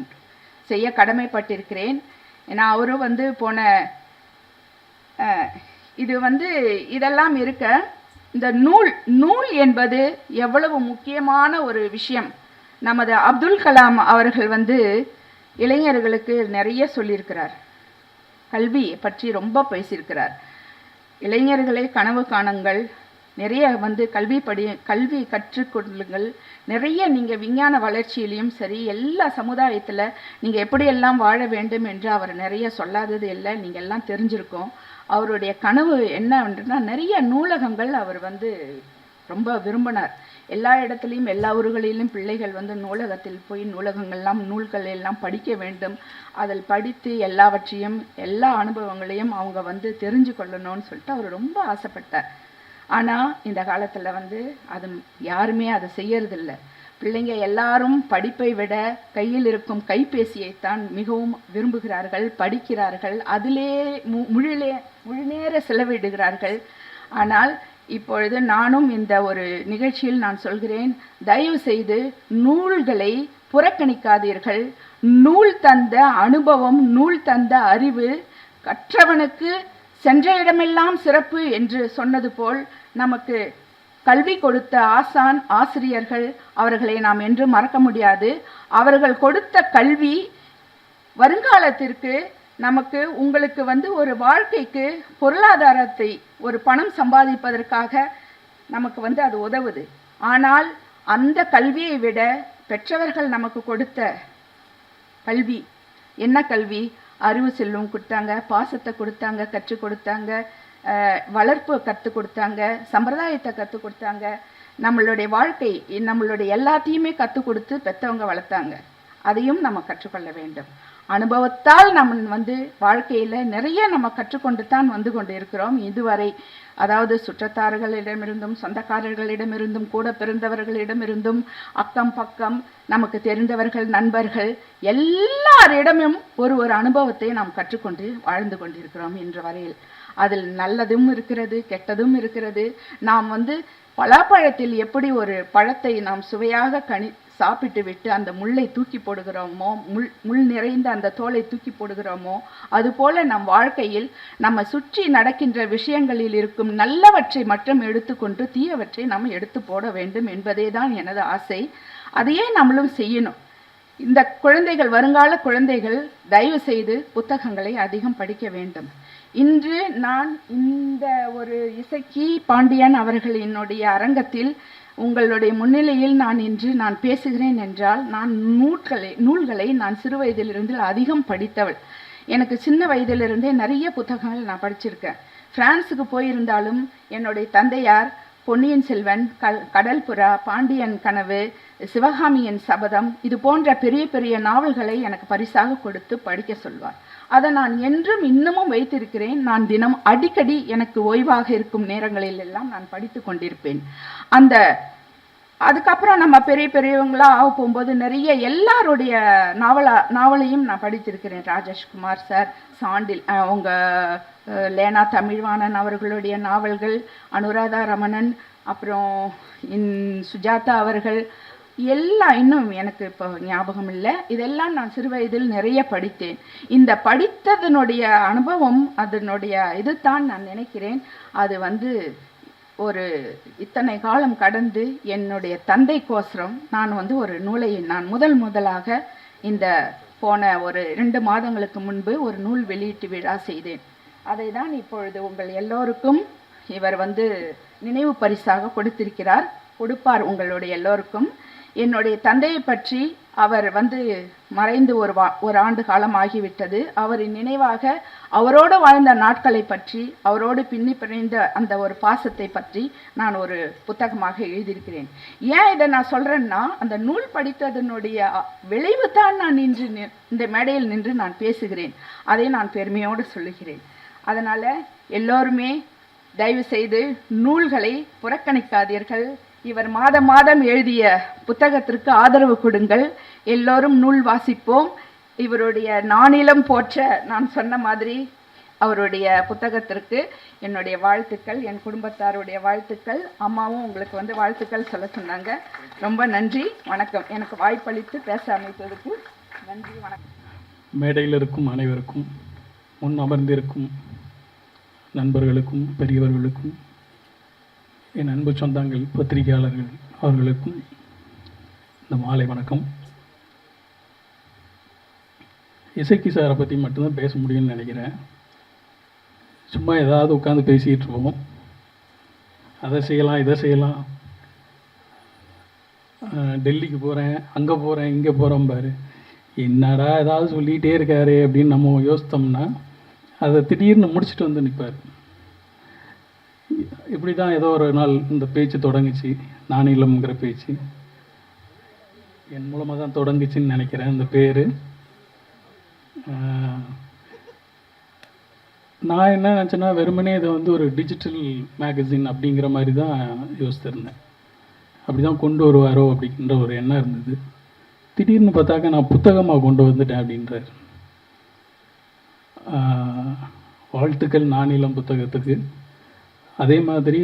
செய்ய கடமைப்பட்டிருக்கிறேன். ஏன்னா அவரும் போன இது இதெல்லாம் இருக்க இந்த நூல் என்பது எவ்வளவு முக்கியமான ஒரு விஷயம். நமது அப்துல் கலாம் அவர்கள் இளைஞர்களுக்கு நிறைய சொல்லியிருக்கிறார், கல்வி பற்றி ரொம்ப பேசியிருக்கிறார். இளைஞர்களே கனவு காணுங்கள், நிறைய கல்வி கற்றுக்கொள்ளுங்கள், நிறைய நீங்கள் விஞ்ஞான வளர்ச்சியிலையும் சரி எல்லா சமுதாயத்தில் நீங்கள் எப்படியெல்லாம் வாழ வேண்டும் என்று அவர் நிறைய சொல்லாதது இல்லை, நீங்கள் எல்லாம் தெரிஞ்சிருக்கோம். அவருடைய கனவு என்னன்னா நிறைய நூலகங்கள் அவர் ரொம்ப விரும்பினார். எல்லா இடத்துலையும் எல்லா ஊர்களிலும் பிள்ளைகள் நூலகத்தில் போய் நூல்கள் எல்லாம் படிக்க வேண்டும், அதில் படித்து எல்லாவற்றையும் எல்லா அனுபவங்களையும் அவங்க தெரிஞ்சு கொள்ளணும்னு சொல்லிட்டு அவர் ரொம்ப ஆசைப்பட்டார். ஆனால் இந்த காலத்தில் அது யாருமே அதை செய்யறதில்லை. பிள்ளைங்க எல்லாரும் படிப்பை விட கையில் இருக்கும் கைபேசியைத்தான் மிகவும் விரும்புகிறார்கள், படிக்கிறார்கள், அதிலே முழு நேர செலவிடுகிறார்கள். ஆனால் இப்பொழுது நானும் இந்த ஒரு நிகழ்ச்சியில் நான் சொல்கிறேன், தயவு செய்து நூல்களை புறக்கணிக்காதீர்கள். நூல் தந்த அனுபவம், நூல் தந்த அறிவு கற்றவனுக்கு சென்ற இடமெல்லாம் சிறப்பு என்று சொன்னது போல் நமக்கு கல்வி கொடுத்த ஆசான் ஆசிரியர்கள் அவர்களை நாம் என்றும் மறக்க முடியாது. அவர்கள் கொடுத்த கல்வி வருங்காலத்திற்கு நமக்கு உங்களுக்கு ஒரு வாழ்க்கைக்கு பொருளாதாரத்தை ஒரு பணம் சம்பாதிப்பதற்காக நமக்கு அது உதவுது. ஆனால் அந்த கல்வியை விட பெற்றவர்கள் நமக்கு கொடுத்த கல்வி என்ன கல்வி? அறிவு செல்வம் கொடுத்தாங்க, பாசத்தை கொடுத்தாங்க, கற்றுக் கொடுத்தாங்க, வளர்ப்பு கற்றுக் கொடுத்தாங்க, சம்பிரதாயத்தை கற்றுக் கொடுத்தாங்க, நம்மளுடைய வாழ்க்கை நம்மளுடைய எல்லாத்தையுமே கற்றுக் கொடுத்து பெற்றவங்க வளர்த்தாங்க. அதையும் நம்ம கற்றுக்கொள்ள வேண்டும். அனுபவத்தால் நம்ம வாழ்க்கையில் நிறைய நம்ம கற்றுக்கொண்டு தான் கொண்டு இருக்கிறோம் இதுவரை. அதாவது சுற்றத்தார்களிடமிருந்தும் சொந்தக்காரர்களிடமிருந்தும் கூட பிறந்தவர்களிடமிருந்தும் அக்கம் பக்கம் நமக்கு தெரிந்தவர்கள் நண்பர்கள் எல்லாரிடமும் ஒரு அனுபவத்தை நாம் கற்றுக்கொண்டு வாழ்ந்து கொண்டிருக்கிறோம் இன்று வரையில். அதில் நல்லதும் இருக்கிறது, கெட்டதும் இருக்கிறது. நாம் பலாப்பழத்தில் எப்படி ஒரு பழத்தை நாம் சுவையாக சாப்பிட்டு விட்டு அந்த முள்ளை தூக்கி போடுகிறோமோ, முள் நிறைந்த அந்த தோலை தூக்கி போடுகிறோமோ, அதுபோல நம் வாழ்க்கையில் நம்ம சுற்றி நடக்கின்ற விஷயங்களில் இருக்கும் நல்லவற்றை மட்டும் எடுத்துக்கொண்டு தீயவற்றை நாம் எடுத்து போட வேண்டும் என்பதே தான் எனது ஆசை. அதையே நம்மளும் செய்யணும். இந்த குழந்தைகள், வருங்கால குழந்தைகள் தயவு செய்து புத்தகங்களை அதிகம் படிக்க வேண்டும். இன்று நான் இந்த ஒரு இசக்கி பாண்டியன் அவர்களினுடைய அரங்கத்தில் உங்களுடைய முன்னிலையில் நான் பேசுகிறேன் என்றால், நான் நூல்களை நான் சிறு வயதிலிருந்து அதிகம் படித்தவள். எனக்கு சின்ன வயதிலிருந்தே நிறைய புத்தகங்கள் நான் படிச்சிருக்கேன். பிரான்ஸுக்கு போயிருந்தாலும் என்னுடைய தந்தையார் பொன்னியின் செல்வன், கடல் புறா, பாண்டியன் கனவு, சிவகாமியின் சபதம், இது போன்ற பெரிய பெரிய நாவல்களை எனக்கு பரிசாக கொடுத்து படிக்க சொல்வார். அதை நான் என்றும் இன்னமும் வைத்திருக்கிறேன். நான் தினம் அடிக்கடி எனக்கு ஓய்வாக இருக்கும் நேரங்களில் எல்லாம் நான் படித்து கொண்டிருப்பேன். அதுக்கப்புறம் நம்ம பெரியவங்களா ஆக போகும்போது நிறைய எல்லாருடைய நாவலையும் நான் படித்திருக்கிறேன். ராஜேஷ்குமார் சார், சாண்டில், அவங்க லேனா தமிழ்வாணன் அவர்களுடைய நாவல்கள், அனுராதா ரமணன், அப்புறம் சுஜாதா அவர்கள், எல்லாம் இன்னும் எனக்கு இப்போ ஞாபகம் இல்லை. இதெல்லாம் நான் சிறு வயதில் நிறைய படித்தேன். இந்த படித்ததனுடைய அனுபவம், அதனுடைய இதுதான் நான் நினைக்கிறேன். அது ஒரு இத்தனை காலம் கடந்து என்னுடைய தந்தைக்கோசரம் நான் ஒரு நூலை நான் முதலாக இந்த போன ஒரு 2 மாதங்களுக்கு முன்பு ஒரு நூல் வெளியீட்டு விழா செய்தேன். அதை தான் இப்பொழுது உங்கள் எல்லோருக்கும் இவர் நினைவு பரிசாக கொடுப்பார் உங்களுடைய எல்லோருக்கும். என்னுடைய தந்தையை பற்றி அவர் மறைந்து ஒரு ஆண்டு காலம் ஆகிவிட்டது. அவரின் நினைவாக அவரோடு வாழ்ந்த நாட்களை பற்றி, அவரோடு பின்னி பிணைந்த அந்த ஒரு பாசத்தை பற்றி நான் ஒரு புத்தகமாக எழுதியிருக்கிறேன். ஏன் இதை நான் சொல்கிறேன்னா, அந்த நூல் படித்ததனுடைய விளைவு தான் நான் இந்த மேடையில் நின்று நான் பேசுகிறேன். அதை நான் பெருமையோடு சொல்லுகிறேன். அதனால் எல்லோருமே தயவு செய்து நூல்களை புறக்கணிக்காதீர்கள். இவர் மாதம் எழுதிய புத்தகத்திற்கு ஆதரவு கொடுங்கள். எல்லோரும் நூல் வாசிப்போம். இவருடைய நானிலம் போற்ற நான் சொன்ன மாதிரி அவருடைய புத்தகத்திற்கு என்னுடைய வாழ்த்துக்கள், என் குடும்பத்தாருடைய வாழ்த்துக்கள். அம்மாவும் உங்களுக்கு வாழ்த்துக்கள் சொல்ல சொன்னாங்க. ரொம்ப நன்றி, வணக்கம். எனக்கு வாய்ப்பளித்து பேச அமைத்ததுக்கு நன்றி, வணக்கம். மேடையில் இருக்கும் அனைவருக்கும், முன் அமர்ந்திருக்கும் நண்பர்களுக்கும், பெரியவர்களுக்கும், என் அன்பு சொந்தங்கள், பத்திரிகையாளர்கள் அவர்களுக்கும் இந்த மாலை வணக்கம். இசக்கி சாரை பற்றி மட்டும்தான் பேச முடியும்னு நினைக்கிறேன். சும்மா ஏதாவது உட்காந்து பேசிகிட்டு இருப்போம். அதை செய்யலாம், இதை செய்யலாம், டெல்லிக்கு போகிறேன், அங்கே போகிறேன், இங்கே போகிறோம் பாரு, என்னடா ஏதாவது சொல்லிகிட்டே இருக்காரு அப்படின்னு நம்ம யோசித்தோம்னா அதை திடீர்னு முடிச்சுட்டு நிற்பார். இப்படி தான் ஏதோ ஒரு நாள் இந்த பேச்சு தொடங்குச்சு. நானிலம்ங்கிற பேச்சு என் மூலமாக தான் தொடங்குச்சின்னு நினைக்கிறேன். இந்த பேர் நான் என்ன நினச்சேன்னா, வெறுமனே இதை ஒரு டிஜிட்டல் மேகசின் அப்படிங்கிற மாதிரி தான் யோசித்திருந்தேன். அப்படி தான் கொண்டு வருவாரோ அப்படின்ற ஒரு எண்ணம் இருந்தது. திடீர்னு பார்த்தாக்க நான் புத்தகமாக கொண்டு வந்துட்டேன் அப்படின்றார். வாழ்த்துக்கள் நானிலம் புத்தகத்துக்கு. அதே மாதிரி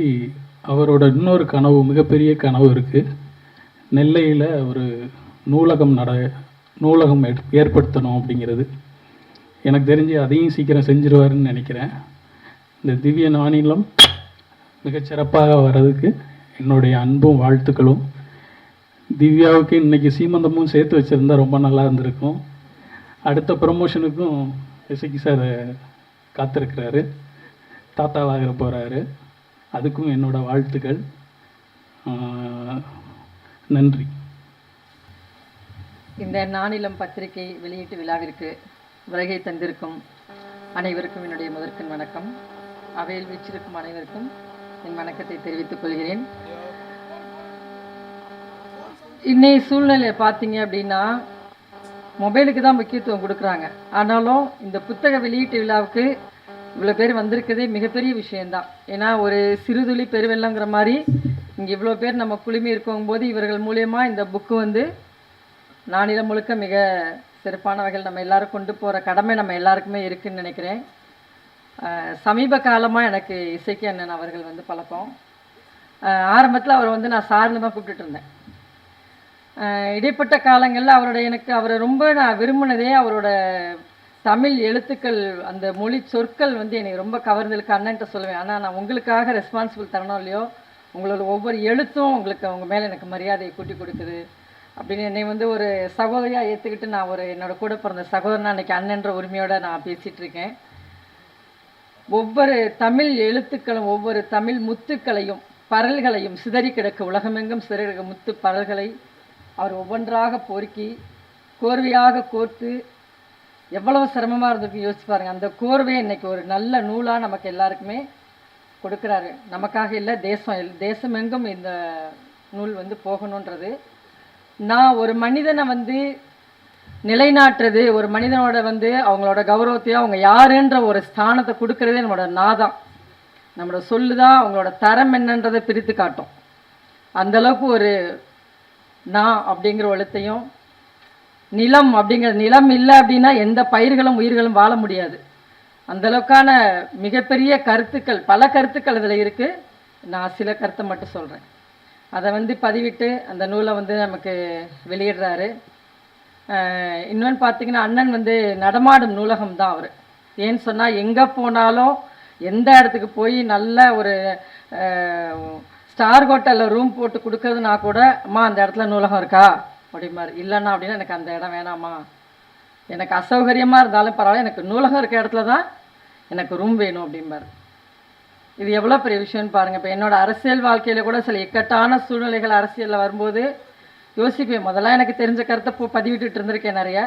அவரோட இன்னொரு கனவு, மிகப்பெரிய கனவு இருக்குது. நெல்லையில் ஒரு நூலகம் ஏற்படுத்தணும் அப்படிங்கிறது. எனக்கு தெரிஞ்சு அதையும் சீக்கிரம் செஞ்சிருவாருன்னு நினைக்கிறேன். இந்த திவ்ய நானிலம் மிகச்சிறப்பாக வர்றதுக்கு என்னுடைய அன்பும் வாழ்த்துக்களும். திவ்யாவுக்கு இன்றைக்கி சீமந்தமும் சேர்த்து வச்சுருந்தா ரொம்ப நல்லா இருந்திருக்கும். அடுத்த ப்ரமோஷனுக்கும் இசக்கி சார் காத்திருக்கிறாரு, தாத்தாவாக போகிறாரு. அதுக்கும் என்னோட வாழ்த்துக்கள். நன்றி. இந்த நானிலம் பத்திரிகை வெளியீட்டு விழாவிற்கு வருகை தந்திருக்கும் அனைவருக்கும் என்னுடைய முதற்கண் வணக்கம். அவையில் வீச்சிருக்கும் அனைவருக்கும் என் வணக்கத்தை தெரிவித்துக் கொள்கிறேன். இன்னைய சூழ்நிலையை பார்த்தீங்க அப்படின்னா, மொபைலுக்கு தான் முக்கியத்துவம் கொடுக்குறாங்க. ஆனாலும் இந்த புத்தக வெளியீட்டு விழாவுக்கு இவ்வளோ பேர் வந்திருக்கிறதே மிகப்பெரிய விஷயந்தான். ஏன்னா ஒரு சிறுதுளி பெருவெள்ளங்கிற மாதிரி இங்கே இவ்வளோ பேர் நம்ம குழுமி இருக்கும்போது இவர்கள் மூலயமா இந்த புக்கு நானிலம் முழுக்க மிக சிறப்பான வகையில் நம்ம எல்லோரும் கொண்டு போகிற கடமை நம்ம எல்லாருக்குமே இருக்குதுன்னு நினைக்கிறேன். சமீப காலமாக எனக்கு இசக்கி அண்ணன் அவர்கள் பழக்கம். ஆரம்பத்தில் அவரை வந்து நான் சார்ந்து தான் கூப்பிட்டுட்டு இருந்தேன். இடைப்பட்ட காலங்களில் அவரை ரொம்ப நான் விரும்பினதே அவரோட தமிழ் எழுத்துக்கள், அந்த மொழி சொற்கள் வந்து என்னை ரொம்ப கவர்ந்ததுக்கு அண்ணன்ட்ட சொல்லுவேன். ஆனால் நான் உங்களுக்காக ரெஸ்பான்சிபிள் தரணும் இல்லையோ, உங்களோட ஒவ்வொரு எழுத்தும் உங்களுக்கு உங்கள் மேலே எனக்கு மரியாதையை கூட்டி கொடுக்குது அப்படின்னு என்னை வந்து ஒரு சகோதரியாக ஏற்றுக்கிட்டு நான் என்னோட கூட பிறந்த சகோதரனா அன்றைக்கி அண்ணன்ற உரிமையோடு நான் பேசிகிட்டு இருக்கேன். ஒவ்வொரு தமிழ் எழுத்துக்களும் ஒவ்வொரு தமிழ் முத்துக்களையும் பரல்களையும் சிதறி கிடக்க உலகமெங்கும் சிதறி கிடக்க முத்து பரல்களை அவர் ஒவ்வொன்றாக பொறுக்கி கோர்வையாக கோர்த்து எவ்வளவு சிரமமாக இருந்திருக்கு யோசிச்சு பாருங்கள். அந்த கோர்வையை இன்றைக்கி ஒரு நல்ல நூலாக நமக்கு எல்லாருக்குமே கொடுக்குறாரு. நமக்காக இல்லை, தேசமெங்கும் இந்த நூல் வந்து போகணுன்றது. நான் ஒரு மனிதனை வந்து நிலைநாட்டுறது, ஒரு மனிதனோட வந்து அவங்களோட கௌரவத்தையோ அவங்க யாருன்ற ஒரு ஸ்தானத்தை கொடுக்கறதே நம்மளோட நாதான், நம்மளோட சொல்லுதான் அவங்களோட தரம் என்னன்றதை பிரித்து காட்டும். அந்தளவுக்கு ஒரு நான் அப்படிங்கிற எழுத்தையும், நிலம் அப்படிங்கிற நிலம் இல்லை அப்படின்னா எந்த பயிர்களும் உயிர்களும் வாழ முடியாது. அந்தளவுக்கான மிகப்பெரிய கருத்துக்கள், பல கருத்துக்கள் இதில் இருக்குது. நான் சில கருத்தை மட்டும் சொல்கிறேன். அதை வந்து பதிவிட்டு அந்த நூலை வந்து நமக்கு வெளியிடுறாரு. இன்னொன்று பார்த்திங்கன்னா, அண்ணன் வந்து நடமாடும் நூலகம் தான் அவர். ஏன்னு சொன்னால் எங்கே போனாலும் எந்த இடத்துக்கு போய் நல்ல ஒரு ஸ்டார் ஹோட்டலில் ரூம் போட்டு கொடுக்குறதுனா கூட, அம்மா அந்த இடத்துல நூலகம் இருக்கா அப்படிமாரு. இல்லைண்ணா அப்படின்னா எனக்கு அந்த இடம் வேணாம்மா, எனக்கு அசௌகரியமாக இருந்தாலும் பரவாயில்ல, எனக்கு நூலகம் இருக்க இடத்துல தான் எனக்கு ரூம் வேணும் அப்படிம்பார். இது எவ்வளோ பெரிய விஷயம்னு பாருங்கள். இப்போ என்னோடய அரசியல் வாழ்க்கையில் கூட சில இக்கட்டான சூழ்நிலைகள் அரசியலில் வரும்போது யோசிப்பேன். முதல்ல எனக்கு தெரிஞ்ச கருத்தை பதிவிட்டு இருந்திருக்கேன், நிறைய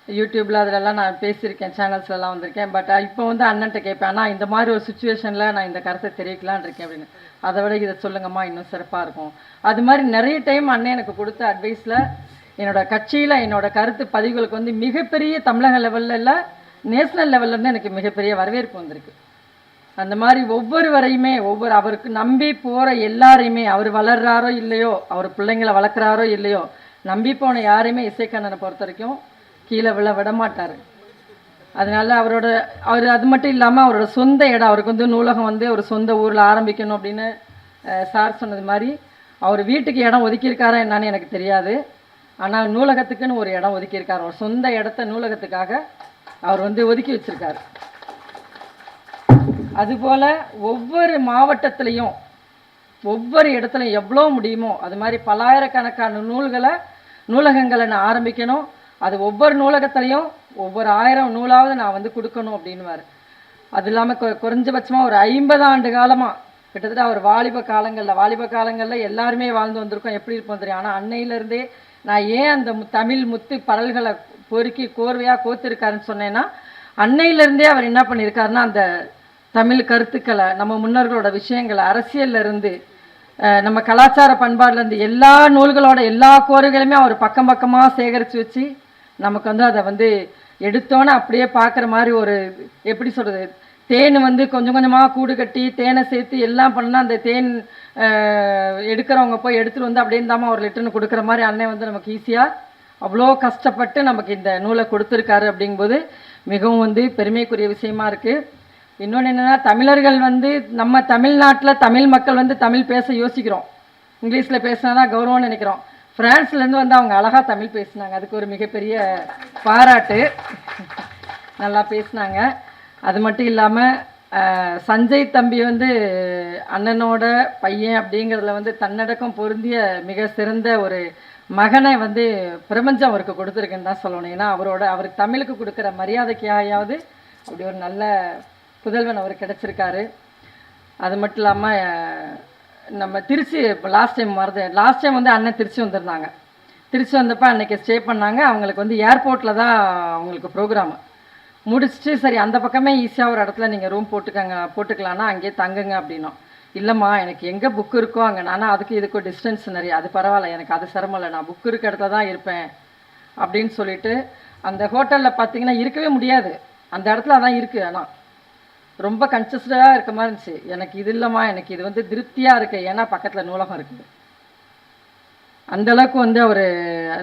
யூடியூப்பில் அதிலெல்லாம் நான் பேசியிருக்கேன், சேனல்ஸ்லாம் வந்திருக்கேன். பட் இப்போ வந்து அண்ணன்ட்ட கேட்பேன், ஆனால் இந்த மாதிரி ஒரு சுச்சுவேஷனில் நான் இந்த கருத்தை தெரிவிக்கலான் இருக்கேன் அப்படின்னு. அதை விட இதை சொல்லுங்கம்மா இன்னும் சிறப்பாக இருக்கும். அது மாதிரி நிறைய டைம் அண்ணன் எனக்கு கொடுத்த அட்வைஸில் என்னோடய கட்சியில் என்னோடய கருத்து பதிவுகளுக்கு வந்து மிகப்பெரிய தமிழக லெவலில் இல்லை, நேஷ்னல் லெவல்லேருந்து எனக்கு மிகப்பெரிய வரவேற்பு வந்திருக்கு. அந்த மாதிரி ஒவ்வொருவரையுமே அவருக்கு நம்பி போகிற எல்லாரையுமே, அவர் வளர்றாரோ இல்லையோ, அவர் பிள்ளைங்களை வளர்க்குறாரோ இல்லையோ, நம்பி போன யாரையுமே இசைக்கண்ணனை பொறுத்த வரைக்கும் கீழே விட மாட்டார். அதனால் அவர் அது மட்டும் இல்லாமல் அவரோட சொந்த இடம், அவருக்கு வந்து நூலகம் வந்து ஒரு சொந்த ஊரில் ஆரம்பிக்கணும் அப்படின்னு சார் சொன்னது மாதிரி அவர் வீட்டுக்கு இடம் ஒதுக்கியிருக்காரா என்னன்னு எனக்கு தெரியாது. ஆனால் நூலகத்துக்குன்னு ஒரு இடம் ஒதுக்கியிருக்கார். அவர் சொந்த இடத்த நூலகத்துக்காக அவர் வந்து ஒதுக்கி வச்சுருக்காரு. அதுபோல் ஒவ்வொரு மாவட்டத்துலேயும் ஒவ்வொரு இடத்துலையும் எவ்வளோ முடியுமோ அது மாதிரி பல்லாயிரக்கணக்கான நூலகங்களை நான் ஆரம்பிக்கணும். அது ஒவ்வொரு நூலகத்துலேயும் ஒவ்வொரு 1000 நூலாவது நான் வந்து கொடுக்கணும் அப்படின்னுவார். அது இல்லாமல் குறைஞ்சபட்சமாக ஒரு 50 ஆண்டு காலமாக கிட்டத்தட்ட அவர் வாலிப காலங்களில் எல்லாருமே வாழ்ந்து வந்திருக்கோம். எப்படி இருப்போம் தெரியும். ஆனால் அன்னையிலேருந்தே நான் ஏன் அந்த தமிழ் முத்து பரல்களை பொறுக்கி கோர்வையாக கோத்திருக்காருன்னு சொன்னேன்னா, அன்னையிலேருந்தே அவர் என்ன பண்ணியிருக்காருன்னா, அந்த தமிழ் கருத்துக்களை, நம்ம முன்னோர்களோட விஷயங்களை, அரசியல்லேருந்து நம்ம கலாச்சார பண்பாடுலேருந்து எல்லா நூல்களோட எல்லா கோர்களையுமே அவர் பக்கமாக சேகரித்து வச்சு நமக்கு வந்து அதை வந்து எடுத்தோன்னே அப்படியே பார்க்குற மாதிரி ஒரு, எப்படி சொல்கிறது, தேன் வந்து கொஞ்சம் கொஞ்சமாக கூடு கட்டி தேனை சேர்த்து எல்லாம் பண்ணால் அந்த தேன் எடுக்கிறவங்க போய் எடுத்துகிட்டு வந்து அப்படியே இருந்தாமல் ஒரு லிட்டர்னு கொடுக்குற மாதிரி அண்ணன் வந்து நமக்கு ஈஸியாக அவ்வளோ கஷ்டப்பட்டு நமக்கு இந்த நூலை கொடுத்துருக்காரு. அப்படிங்கும்போது மிகவும் வந்து பெருமைக்குரிய விஷயமா இருக்குது. இன்னொன்று என்னென்னா, தமிழர்கள் வந்து நம்ம தமிழ்நாட்டில் தமிழ் மக்கள் வந்து தமிழ் பேச யோசிக்கிறோம், இங்கிலீஷில் பேசினா தான் கௌரவம்னு நினைக்கிறோம். ஃப்ரான்ஸ்லேருந்து வந்து அவங்க அழகாக தமிழ் பேசினாங்க, அதுக்கு ஒரு மிகப்பெரிய பாராட்டு, நல்லா பேசினாங்க. அது மட்டும் இல்லாமல் சஞ்சய் தம்பி வந்து அண்ணனோட பையன் அப்படிங்கிறதுல வந்து தன்னடக்கம் பொருந்திய மிக சிறந்த ஒரு மகனை வந்து பிரபஞ்சம் அவருக்கு கொடுத்துருக்குன்னு தான் சொல்லணும். ஏன்னா அவருக்கு தமிழுக்கு கொடுக்குற மரியாதைக்காயாவது அப்படி ஒரு நல்ல புதல்வன் அவருக்கு கிடச்சிருக்காரு. அது மட்டும் இல்லாமல் நம்ம திருச்சி இப்போ லாஸ்ட் டைம் வந்து அண்ணன் திருச்சி வந்திருந்தாங்க. திருச்சி வந்தப்போ அன்றைக்கி ஸ்டே பண்ணாங்க. அவங்களுக்கு வந்து ஏர்போர்ட்டில் தான் அவங்களுக்கு ப்ரோக்ராமு முடிச்சுட்டு, சரி அந்த பக்கமே ஈஸியாக ஒரு இடத்துல நீங்கள் ரூம் போட்டுக்கலான்னா அங்கேயே தங்குங்க அப்படின்னோம். இல்லைம்மா எனக்கு எங்கே புக்கு இருக்கோ அங்கே, ஆனால் அதுக்கு இதுக்கும் டிஸ்டன்ஸ் நிறைய, அது பரவாயில்ல, எனக்கு அது சிரமம் இல்லை, நான் புக்கு இருக்க இடத்துல தான் இருப்பேன் அப்படின்னு சொல்லிட்டு அந்த ஹோட்டலில் பார்த்தீங்கன்னா இருக்கவே முடியாது, அந்த இடத்துல அதான் இருக்குது. ஆனால் ரொம்ப கன்சிஸ்டடாக இருக்க மாதிரி இருந்துச்சு. எனக்கு இது இல்லைம்மா, எனக்கு இது வந்து திருப்தியாக இருக்குது, ஏன்னா பக்கத்தில் நூலகம் இருக்குது. அந்தளவுக்கு வந்து அவர்,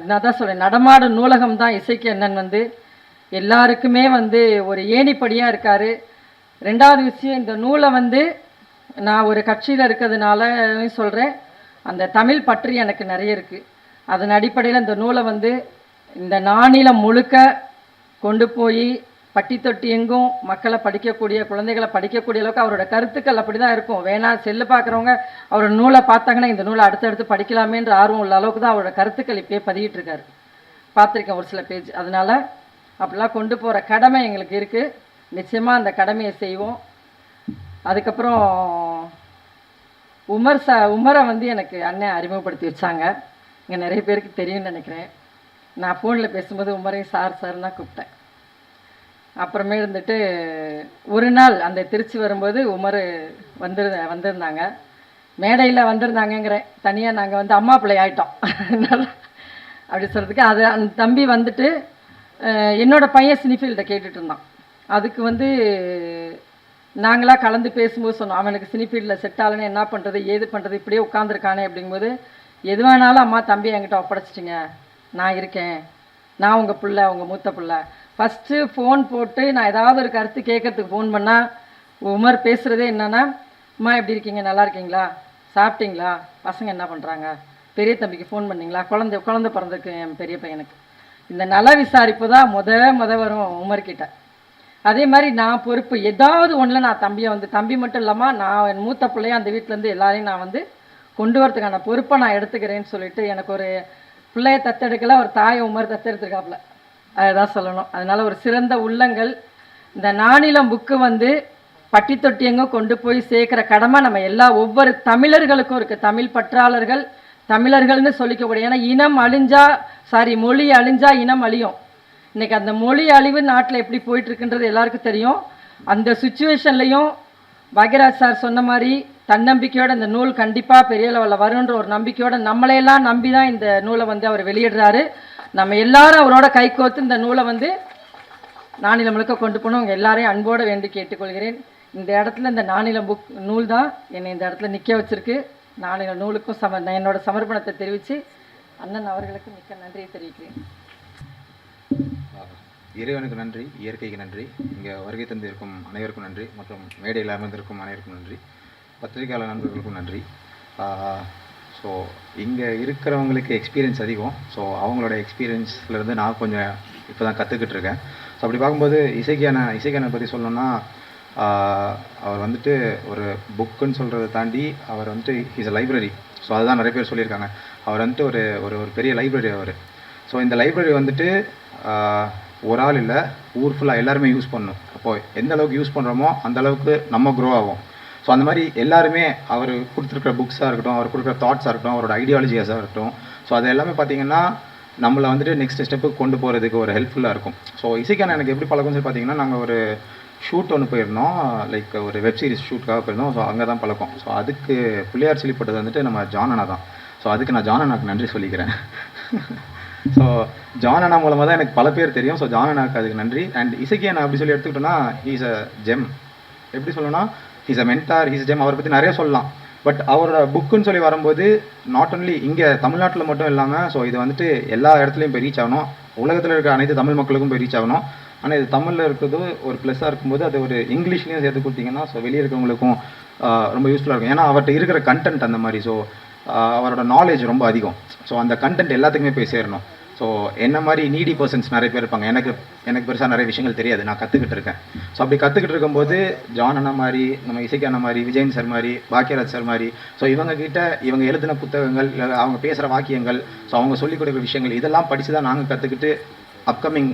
நான் தான் சொல்கிறேன், நடமாடும் நூலகம் தான் இசைக்கு அண்ணன் வந்து எல்லாருக்குமே வந்து ஒரு ஏணிப்படியாக இருக்கார். ரெண்டாவது விஷயம், இந்த நூலை வந்து நான் ஒரு கட்சியில் இருக்கிறதுனால சொல்கிறேன், அந்த தமிழ் பற்றி எனக்கு நிறைய இருக்குது. அதன் அடிப்படையில் இந்த நூலை வந்து இந்த நானிலம் முழுக்க கொண்டு போய் பட்டி தொட்டி எங்கும் மக்களை படிக்கக்கூடிய, குழந்தைகளை படிக்கக்கூடிய அளவுக்கு அவரோட கருத்துக்கள் அப்படி தான் இருக்கும். வேணா செல்லு பார்க்குறவங்க அவரோட நூலை பார்த்தாங்கன்னா இந்த நூலை அடுத்தடுத்து படிக்கலாமேன்ற ஆர்வம் உள்ள அளவுக்கு தான் அவரோட கருத்துக்கள் இப்போயே பதிகிட்டு இருக்காரு. பார்த்துருக்கேன் ஒரு சில பேஜ். அதனால் அப்படிலாம் கொண்டு போகிற கடமை எங்களுக்கு இருக்குது. நிச்சயமாக அந்த கடமையை செய்வோம். அதுக்கப்புறம் உமரை வந்து எனக்கு அண்ணன் அறிமுகப்படுத்தி வச்சாங்க. இங்கே நிறைய பேருக்கு தெரியும்னு நினைக்கிறேன். நான் ஃபோனில் பேசும்போது உமரையும் சார்னு தான் கூப்பிட்டேன். அப்புறமே இருந்துட்டு ஒரு நாள் அந்த திருச்சி வரும்போது உமர் வந்திருந்தாங்க. மேடையில் வந்திருந்தாங்கங்கிறேன், தனியாக நாங்கள் வந்து அம்மா பிள்ளை ஆகிட்டோம். அதனால் அப்படி சொல்கிறதுக்கு அது அந்த தம்பி வந்துட்டு என்னோடய பையன் சினிஃபீல்டை கேட்டுட்டு இருந்தான். அதுக்கு வந்து நாங்களாக கலந்து பேசும்போது சொன்னோம், அவனுக்கு சினிஃபீல்டில் செட் ஆகலன்னு என்ன பண்ணுறது, ஏது பண்ணுறது, இப்படியே உட்காந்துருக்கானே அப்படிங்கும்போது, எது வேணாலும் அம்மா தம்பி என்கிட்ட ஒப்படைச்சிட்டிங்க, நான் இருக்கேன், நான் உங்கள் பிள்ளை, உங்கள் மூத்த பிள்ளை. ஃபஸ்ட்டு ஃபோன் போட்டு நான் ஏதாவது ஒரு கருத்து கேட்கறதுக்கு ஃபோன் பண்ணால் உமர் பேசுகிறதே என்னென்னா, அம்மா எப்படி இருக்கீங்க, நல்லா இருக்கீங்களா, சாப்பிட்டீங்களா, பசங்க என்ன பண்ணுறாங்க, பெரிய தம்பிக்கு ஃபோன் பண்ணிங்களா, குழந்தை பிறந்திருக்கு என் பெரிய பையனுக்கு. இந்த நல விசாரிப்பு தான் முத வரும் உமர்கிட்ட. அதே மாதிரி நான் பொறுப்பு ஏதாவது ஒன்றில் நான் தம்பியை வந்து, தம்பி மட்டும் இல்லாமல் நான் என் மூத்த பிள்ளைய அந்த வீட்டிலேருந்து எல்லாரையும் நான் வந்து கொண்டு வரதுக்கான பொறுப்பை நான் எடுத்துக்கிறேன்னு சொல்லிட்டு, எனக்கு ஒரு பிள்ளைய தத்தெடுக்கல, ஒரு தாயை உமர் தத்தெடுத்துருக்காப்புல, அதுதான் சொல்லணும். அதனால் ஒரு சிறந்த உள்ளங்கள். இந்த நானிலம் புக்கு வந்து பட்டி தொட்டி எங்கோ கொண்டு போய் சேர்க்குற கடமை நம்ம ஒவ்வொரு தமிழர்களுக்கும் இருக்குது. தமிழ் பற்றாளர்கள் தமிழர்கள்னு சொல்லிக்கக்கூடிய, ஏன்னா இனம் அழிஞ்சா மொழி அழிஞ்சா இனம் அழியும். இன்றைக்கி அந்த மொழி அழிவு நாட்டில் எப்படி போயிட்டுருக்குன்றது எல்லாருக்கும் தெரியும். அந்த சுச்சுவேஷன்லையும் பாக்யராஜ் சார் சொன்ன மாதிரி தன்னம்பிக்கையோடு இந்த நூல் கண்டிப்பாக பெரிய லெவலில் வரும்ன்ற ஒரு நம்பிக்கையோடு நம்மளையெல்லாம் நம்பி தான் இந்த நூலை வந்து அவர் வெளியிடுறாரு. நம்ம எல்லாரும் அவரோட கைகோர்த்து இந்த நூலை வந்து நானிலம் முழுக்க கொண்டு போகணும். உங்கள் எல்லாரையும் அன்போடு வேண்டி கேட்டுக்கொள்கிறேன். இந்த இடத்துல இந்த நானிலம் நூல் தான் என்னை இந்த இடத்துல நிற்க வச்சுருக்கு. நானில நூலுக்கும் என்னோட சமர்ப்பணத்தை தெரிவித்து அண்ணன் அவர்களுக்கு மிக்க நன்றியை தெரிவிக்கிறேன். இறைவனுக்கு நன்றி, இயற்கைக்கு நன்றி, இங்கே வருகை தந்திருக்கும் அனைவருக்கும் நன்றி, மற்றும் மேடையில் அமர்ந்திருக்கும் அனைவருக்கும் நன்றி, பத்திரிகையாளர் நண்பர்களுக்கும் நன்றி. ஸோ இங்கே இருக்கிறவங்களுக்கு எக்ஸ்பீரியன்ஸ் அதிகம். ஸோ அவங்களோட எக்ஸ்பீரியன்ஸ்லேருந்து நான் கொஞ்சம் இப்போ தான் கற்றுக்கிட்டு இருக்கேன். ஸோ அப்படி பார்க்கும்போது இசைக்கான பற்றி சொல்லணும்னா, அவர் வந்துட்டு ஒரு புக்குன்னு சொல்கிறத தாண்டி அவர் வந்துட்டு இஸ் அ லைப்ரரி. ஸோ அதுதான் நிறைய பேர் சொல்லியிருக்காங்க. அவர் வந்துட்டு ஒரு ஒரு பெரிய லைப்ரரி அவர். ஸோ இந்த லைப்ரரி வந்துட்டு ஒரு ஆள் இல்லை, ஊர் ஃபுல்லாக எல்லாருமே யூஸ் பண்ணணும். அப்போது எந்த அளவுக்கு யூஸ் பண்ணுறோமோ அந்த அளவுக்கு நம்ம க்ரோ ஆகும். ஸோ அந்த மாதிரி எல்லாருமே அவர் கொடுத்துருக்குற புக்ஸாக இருக்கட்டும், அவர் கொடுக்குற தாட்ஸாக இருக்கட்டும், அவரோட ஐடியாலஜிஸாக இருக்கட்டும், ஸோ அது எல்லாமே பார்த்திங்கன்னா நம்மளை வந்துட்டு நெக்ஸ்ட் ஸ்டெப்புக்கு கொண்டு போகிறதுக்கு ஒரு ஹெல்ப்ஃபுல்லாக இருக்கும். ஸோ இசைக்கான எனக்கு எப்படி பழக்கம்னு சொல்லி பார்த்திங்கன்னா, நாங்கள் ஒரு ஷூட் ஒன்று போயிருந்தோம், லைக் ஒரு வெப் சீரிஸ் ஷூட்டுக்காக போயிருந்தோம். ஸோ அங்கே தான் பழக்கம். ஸோ அதுக்கு பிள்ளையார் சொல்லி போட்டது வந்துட்டு நம்ம ஜான் அண்ணா தான். ஸோ அதுக்கு நான் ஜான் அண்ணாக்கு நன்றி சொல்லிக்கிறேன். ஸோ ஜான் அண்ணா மூலமாக தான் எனக்கு பல பேர் தெரியும். ஸோ ஜான் அண்ணாக்கு அதுக்கு நன்றி. அண்ட் இசைக்கு அண்ணா அப்படி சொல்லி எடுத்துக்கிட்டோன்னா, ஹீஸ் அ ஜெம். எப்படி சொல்லணும்னா, he's a mentor, he's GeM. அவரை பற்றி நிறைய சொல்லலாம். பட் அவரோட புக்குன்னு சொல்லி வரும்போது நாட் ஒன்லி இங்கே தமிழ்நாட்டில் மட்டும் இல்லாமல், ஸோ இது வந்துட்டு எல்லா இடத்துலையும் போய் ரீச் ஆகணும், உலகத்தில் இருக்க அனைத்து தமிழ் மக்களுக்கும் போய் ரீச் ஆகணும். ஆனால் இது தமிழில் இருக்கிறது ஒரு ப்ளஸ்ஸாக இருக்கும்போது அது ஒரு இங்கிலீஷ்லேயும் சேர்த்து கொடுத்தீங்கன்னா ஸோ வெளியே இருக்கிறவங்களுக்கும் ரொம்ப யூஸ்ஃபுல்லாக இருக்கும். ஏன்னா அவர்கிட்ட இருக்கிற கண்டென்ட் அந்த மாதிரி. ஸோ அவரோட நாலேஜ் ரொம்ப அதிகம். ஸோ அந்த கண்டென்ட் எல்லாத்துக்குமே போய் சேரணும். ஸோ என்ன மாதிரி நீடி பர்சன்ஸ் நிறைய பேர் இருப்பாங்க. எனக்கு பெருசாக நிறைய விஷயங்கள் தெரியாது, நான் கற்றுக்கிட்டு இருக்கேன். ஸோ அப்படி கற்றுக்கிட்டு இருக்கும்போது ஜான் அண்ணா மாதிரி, நம்ம இசைக்கு அண்ணா மாதிரி, விஜயன் சார் மாதிரி, பாக்யராஜ் சார் மாதிரி, ஸோ இவங்க எழுதின புத்தகங்கள், அவங்க பேசுகிற வாக்கியங்கள், ஸோ அவங்க சொல்லிக் கொடுக்குற விஷயங்கள், இதெல்லாம் படித்து தான் நாங்கள் கற்றுக்கிட்டு அப்கமிங்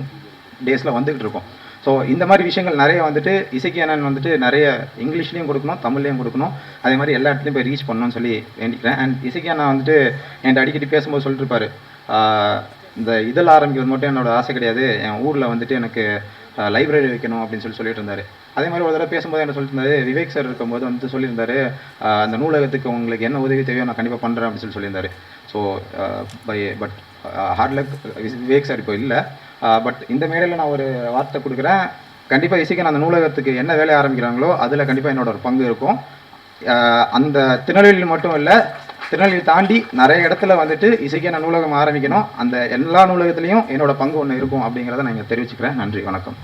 டேஸில் வந்துக்கிட்டு இருக்கோம். ஸோ இந்த மாதிரி விஷயங்கள் நிறைய வந்துட்டு இசைக்கு அண்ணன் வந்துட்டு நிறைய இங்கிலீஷ்லேயும் கொடுக்கணும், தமிழ்லேயும் கொடுக்கணும், அதே மாதிரி எல்லா இடத்துலையும் போய் ரீச் பண்ணணும்னு சொல்லி வேண்டிக்கிறேன். அண்ட் இசைக்கு அண்ணா வந்துட்டு என்கிட்ட அடிக்கடி பேசும்போது சொல்லிட்டு இருப்பார், இந்த இதழ் ஆரம்பிக்கிறது மட்டும் என்னோட ஆசை கிடையாது, என் ஊரில் வந்துட்டு எனக்கு லைப்ரரி வைக்கணும் அப்படின்னு சொல்லிட்டு இருந்தார். அதே மாதிரி ஒரு தடவை பேசும்போது என்ன சொல்லிட்டு இருந்தார், விவேக் சார் இருக்கும்போது வந்துட்டு சொல்லியிருந்தார், அந்த நூலகத்துக்கு உங்களுக்கு என்ன உதவி தேவையோ நான் கண்டிப்பாக பண்ணுறேன் அப்படின்னு சொல்லியிருந்தார். So but hard luck Vivek sir இப்போ இல்லை. பட் இந்த மேடையில் நான் ஒரு வார்த்தை கொடுக்குறேன், கண்டிப்பாக இசைக்கு அந்த நூலகத்துக்கு என்ன வேலையை ஆரம்பிக்கிறாங்களோ அதில் கண்டிப்பாக என்னோட ஒரு பங்கு இருக்கும். அந்த திருநெல்வேலியில் மட்டும் இல்லை, திருநெல்வேலி தாண்டி நிறைய இடத்துல வந்துட்டு இசைக்கான நூலகம் ஆரம்பிக்கணும். அந்த எல்லா நூலகத்துலேயும் என்னோட பங்கு ஒன்று இருக்கும் அப்படிங்கிறத நான் இங்கே தெரிவிச்சுக்கிறேன். நன்றி, வணக்கம்.